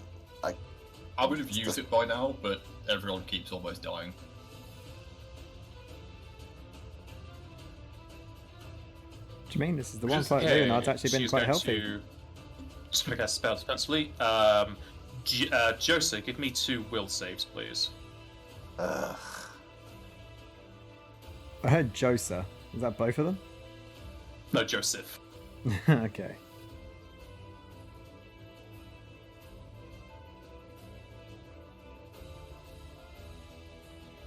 I would have used it by now, but everyone keeps almost dying. Do you mean this is the Which one is fight okay. Leonard's actually been She's quite going healthy? Just going to cast spell defensively. Joseph, give me 2 will saves, please. Ugh. I heard Josa. Is that both of them? No, Joseph. Okay.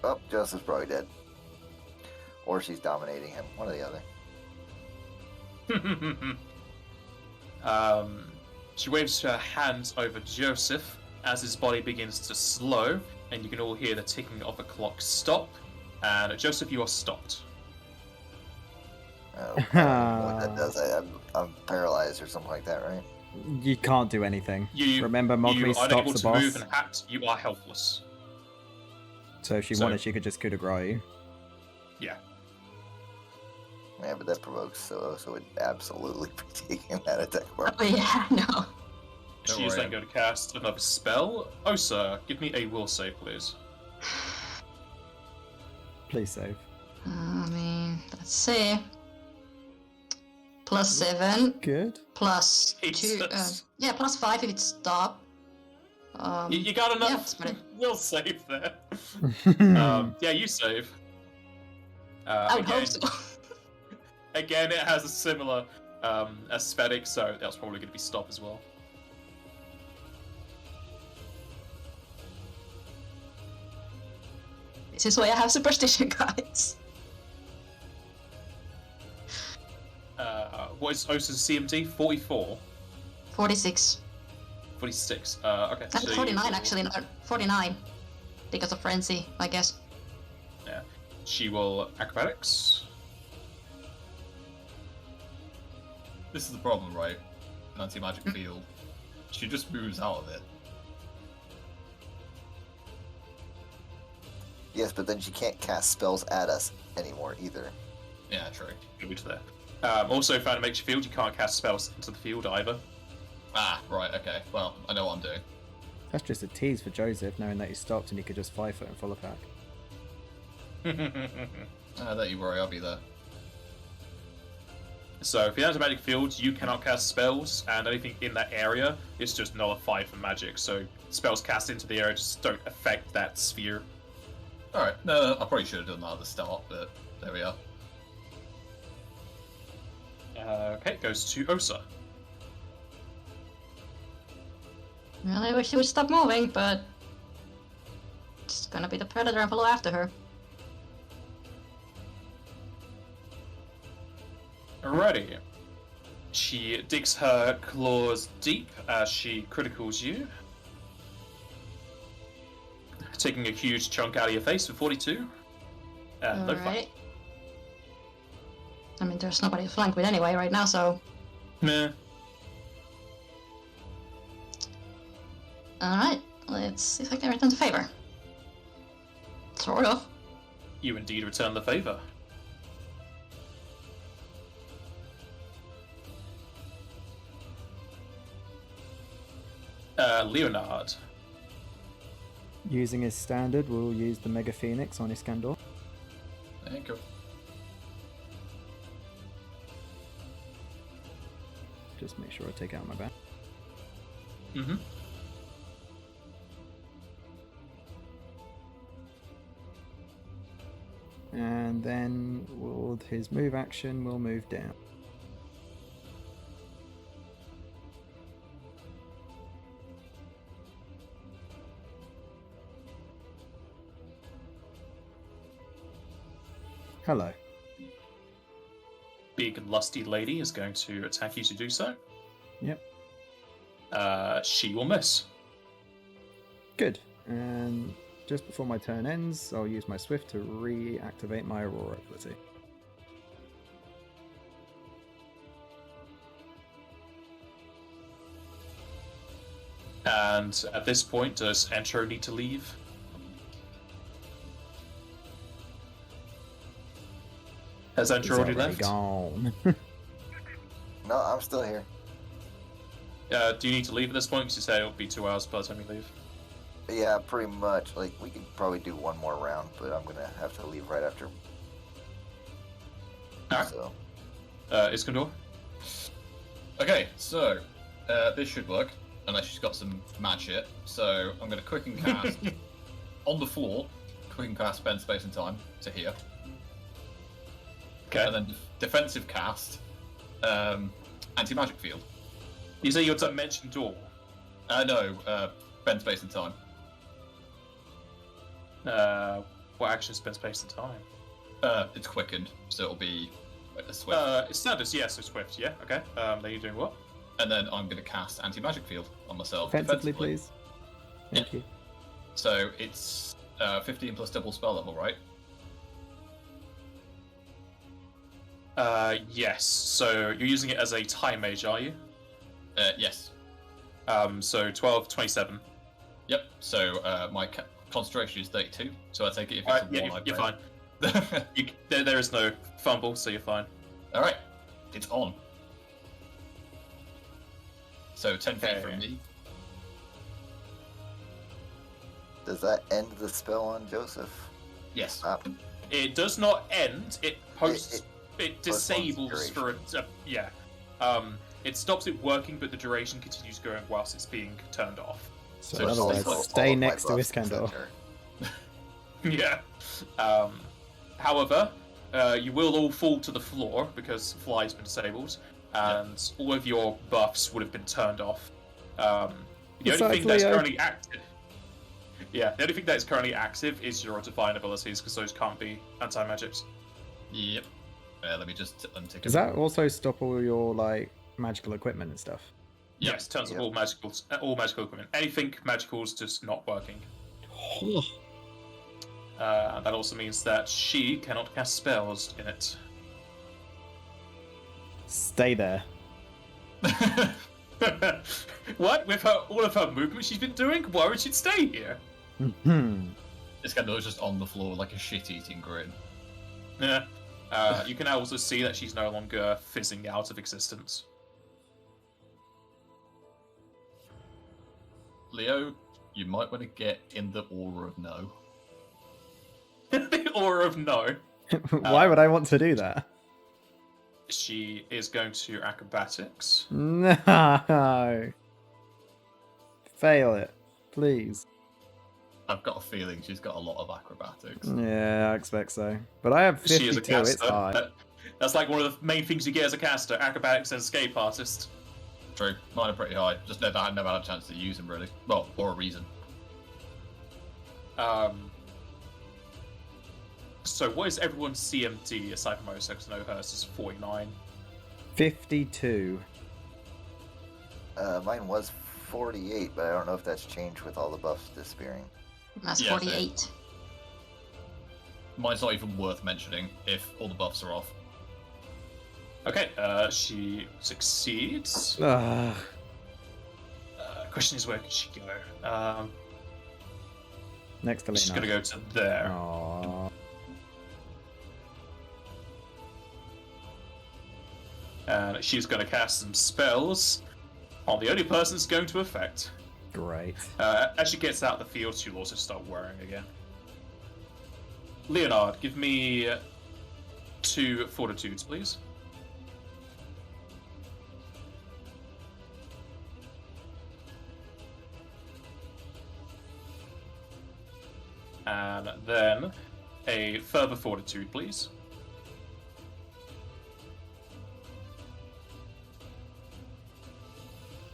Oh, Joseph's probably dead. Or she's dominating him. One or the other. She waves her hands over Joseph as his body begins to slow, and you can all hear the ticking of the clock stop. And Joseph, you are stopped. Oh, I don't know what that does. I'm paralyzed or something like that, right? You can't do anything. You Remember, you Mowgli are unable stops the to boss. move and act. You are helpless. So if she wanted, she could just coup de grace you. Yeah. Yeah, but that provokes so would absolutely be taking that attack. Oh yeah, no. Don't She is worry. then going to cast another spell. Osa, give me a will save, please. Please save. I mean, let's see. +7, Good. +2. Jesus. Yeah, +5 if it's stop. You got yeah, enough that's pretty- will save there. Yeah, you save. I would again, hope so. Again, it has a similar aesthetic, so that's probably going to be stop as well. This is why I have superstition, guys. What is Osa's CMD? 44? 46. 46. Okay. And so 49 actually, no, 49. Because of frenzy, I guess. Yeah. She will acrobatics. This is the problem, right? An anti-magic field. She just moves out of it. Yes, but then she can't cast spells at us anymore either. Yeah, true. Go to there. Also, found a makeshift field. You can't cast spells into the field either. Ah, right, okay. Well, I know what I'm doing. That's just a tease for Joseph, knowing that he stopped and he could just 5-foot and full attack. Don't you worry, I'll be there. So, if you have a magic field, you cannot cast spells, and anything in that area is just nullified for magic. So, spells cast into the area just don't affect that sphere. Alright, no, I probably should have done that at the start, but there we are. Okay, goes to Osa. Well, I wish she would stop moving, but it's gonna be the predator and follow after her. Alrighty. She digs her claws deep as she criticals you, taking a huge chunk out of your face for 42. No fight. Alright. I mean, there's nobody to flank with anyway right now, so... Meh. Alright, let's see if I can return the favor. Sort of. You indeed return the favor. Leonard. Using his standard, we'll use the Mega Phoenix on Iskandar. There you go. Just make sure I take out my back. Mm-hmm. And then with his move action, we'll move down. Hello. Big lusty lady is going to attack you to do so. Yep. She will miss. Good. And just before my turn ends, I'll use my Swift to reactivate my Aurora ability. And at this point, does Entro need to leave? Has Andrew He's already already left? gone. No, I'm still here. Do you need to leave at this point? Because you said it'll be 2 hours by the time you leave. Yeah, pretty much. Like, we could probably do one more round, but I'm gonna have to leave right after. Alright. So, Iskandar? Okay, so this should work, unless she's got some mad shit. So I'm going to quick and cast on the floor, quick and cast spend space and time to here. Okay. And then defensive cast, anti-magic field. You say your dimension door? No, spend space and time. What action spend space and time? It's quickened, so it'll be a swift. It's standard, yeah, so swift, yeah, okay. Then you're doing what? And then I'm going to cast anti-magic field on myself. Defensively, please. Thank you. So it's 15 plus double spell level, right? Yes. So you're using it as a time mage, are you? Yes. So 12, 27. Yep. So my concentration is 32. So I take it if it's a Yeah, one, you're fine. fine. There is no fumble, so you're fine. All right, it's on. So 10 feet Okay. from me. does that end the spell on Joseph? Yes. It does not end. It posts. It postpones disables for yeah. It stops it working, but the duration continues going whilst it's being turned off. So, So in it's other also words, all stay of my next to buffs Iskandar. center. Yeah. However, you will all fall to the floor because fly's been disabled, and all of your buffs would have been turned off. The only Besides thing that's Leo. currently active. Yeah, the only thing that's currently active is your divine abilities, because those can't be anti-magics. Yep. Let me just untick Does that also stop all your like magical equipment and stuff? Yep. Yes, turns Yep. off all magical equipment. Anything magical is just not working. And that also means that she cannot cast spells in it. Stay there. What? With all of her movement she's been doing? Why would she stay here? This guy was just on the floor like a shit-eating grin. Yeah. You can also see that she's no longer fizzing out of existence. Leo, you might want to get in the aura of no. The aura of no. Why would I want to do that? She is going to acrobatics. No. Fail it, please. I've got a feeling she's got a lot of acrobatics. Yeah, I expect so. But I have She is a 52, it's caster. high. That's like one of the main things you get as a caster: acrobatics and escape artist. True. Mine are pretty high. Just never had a chance to use them really. Well, or a reason. So what is everyone's CMD aside from Osa? Because I know hers is 49. 52. Mine was 48, but I don't know if that's changed with all the buffs disappearing. That's Yeah, 48. Mine's not even worth mentioning if all the buffs are off. Okay, she succeeds. Ugh. Question is, where can she go? Next to She's Lena. gonna go to there. Aww. And she's gonna cast some spells on the only person it's going to affect. Great. As she gets out of the field, she'll also start whirring again. Leonard, give me 2 fortitudes, please. And then a further fortitude, please.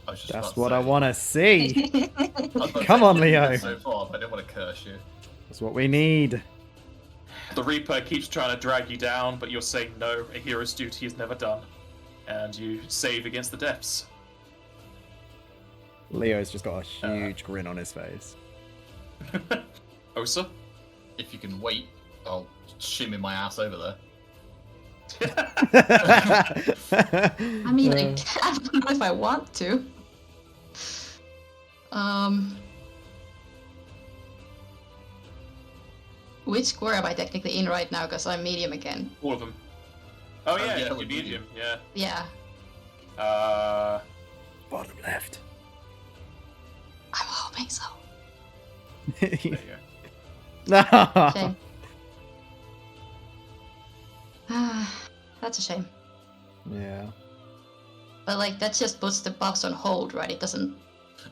I was just That's about to what I say- want to see. I was about to Come say on, you did Leo. that So far, but I didn't want to curse you. That's what we need. The Reaper keeps trying to drag you down, but you're saying no, a hero's duty is never done. And you save against the depths. Leo's just got a huge grin on his face. Osa? If you can wait, I'll shimmy my ass over there. I mean, I don't know if I want to. Which score am I technically in right now? Because I'm medium again. All of them. Oh yeah, yeah, you're with medium. Yeah. Yeah, Bottom left. I'm hoping so. There you go. No. Shame. That's a shame. Yeah. But like that just puts the buffs on hold, right? It doesn't.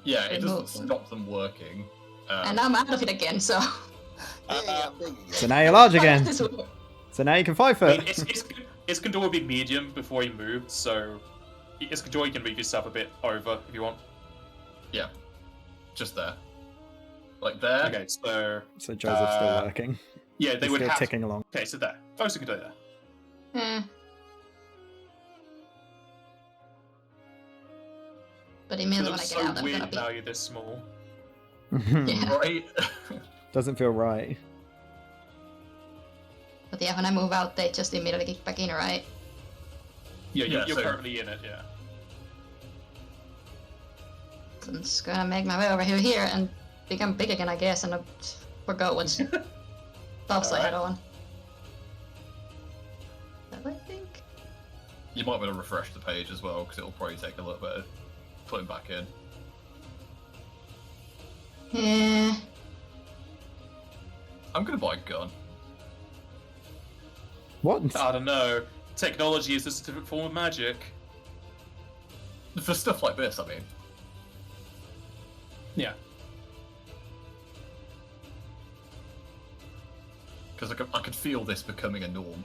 Yeah, it doesn't Remove them. stop them working. And I'm out of it again, so. Hey, I'm big again. So now you're large again. This will- So now you can 5 I mean, foot. Iskandar would be medium before he moved, so Iskandar, you can move yourself a bit over if you want. Yeah, just there. Like there. Okay, so So Joseph's still working. yeah, they He's would still have. ticking along. Okay, so there. First, you can do there. Eh. But It immediately when I looks get so out, I'm gonna weird be. now you're this small. Yeah. Right? Doesn't feel right. But yeah, when I move out, they just immediately kick back in, right? Yeah, Yeah, you're so- currently in it. Yeah. I'm just gonna make my way over here and become big again, I guess, and forgot what buffs I had on. That I think. You might want to refresh the page as well, because it'll probably take a little bit of putting back in. Yeah. I'm gonna buy a gun. What? I don't know. Technology is just a different form of magic. For stuff like this, I mean. Yeah. Because I could feel this becoming a norm.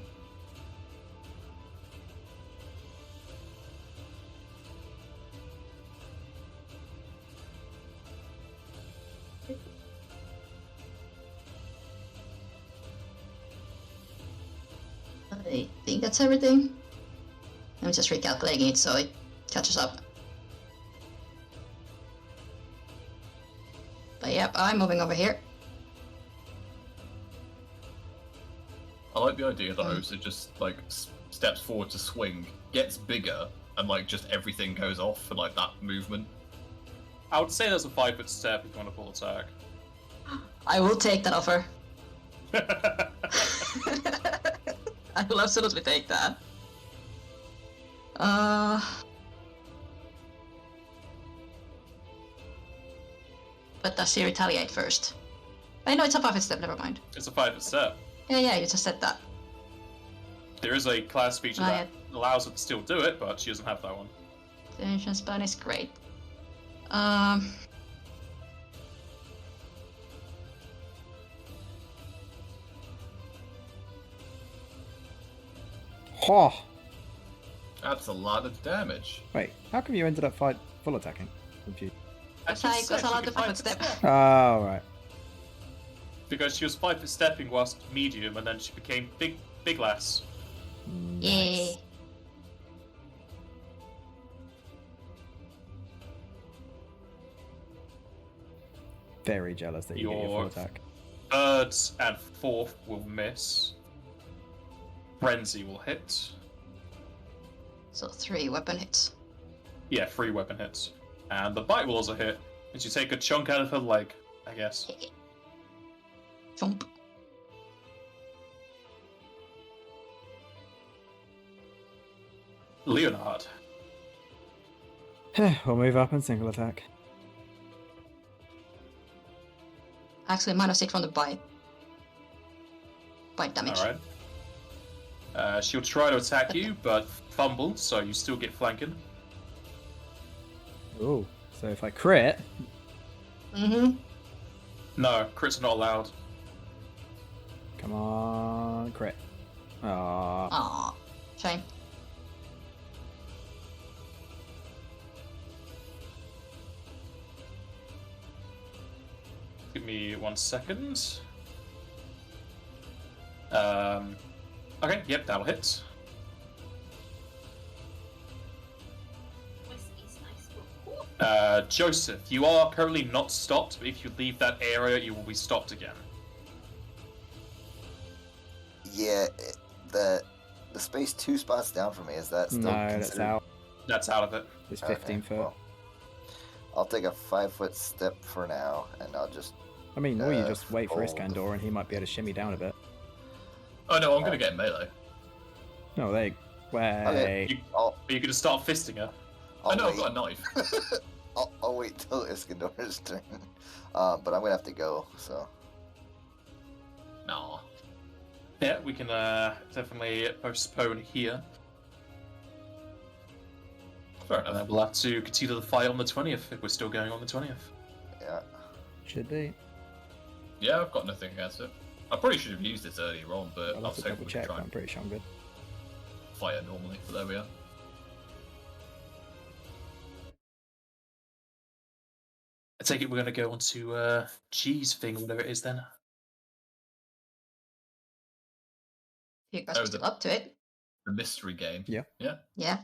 I think that's everything. I'm just recalculating it so it catches up. But yep, I'm moving over here. I like the idea that Osa just like steps forward to swing, gets bigger, and like just everything goes off for like that movement. I would say there's a 5-foot step if you want to full attack. I will take that offer. I will absolutely take that. But does she retaliate first? I know it's a 5-foot step, never mind. It's a 5-foot step. Yeah, you just said that. There is a class feature that allows her to still do it, but she doesn't have that one. The entrance plan is great. Oh. That's a lot of damage. Wait, how come you ended up full attacking? Confused. That's how it goes allowed to 5-foot step. Oh, right. Because she was 5-foot stepping whilst medium, and then she became big lass. Yeah. Very jealous that you get your full Your attack. third and fourth will miss. Frenzy will hit. So 3 weapon hits. Yeah, 3 weapon hits. And the bite will also hit. And you take a chunk out of her leg, I guess. Thump. Leonard. We'll move up and single attack. Actually, -6 from the bite. Bite damage. Alright. She'll try to attack you, but fumble, so you still get flanking. Ooh, so if I crit, Mm-hmm. No, crits are not allowed. come on, crit. Aww. Aw. Shame. Give me 1 second. Okay, yep, that'll hit. Whiskey's nice. Joseph, you are currently not stopped, but if you leave that area, you will be stopped again. Yeah, the space 2 spots down for me, is that still No, that's considered? out. That's out of it. It's Okay, 15 foot. well, I'll take a 5-foot step for now, and I'll just... I mean, or you just wait for fold. Iskandar and he might be able to shimmy down a bit. Oh no, I'm gonna get in melee. No, they. Wait. You, I'll, are you going to start fisting her? I'll I know I've wait. got a knife. I'll wait till Iskandor's turn. But I'm gonna have to go. So Nah. Yeah, we can definitely postpone here. Fair And enough. then we'll have to continue the fight on the 20th if we're still going on the 20th. yeah. Should be. Yeah, I've got nothing against it. I probably should have used this earlier on, but I'll I have was to hoping double we could check, try but I'm and pretty sure I'm good. fight her normally, but there we are. I take it we're going to go on to G's thing, whatever it is then. You guys Oh, are still the- up to it. The mystery game. Yeah. Yeah. Yeah.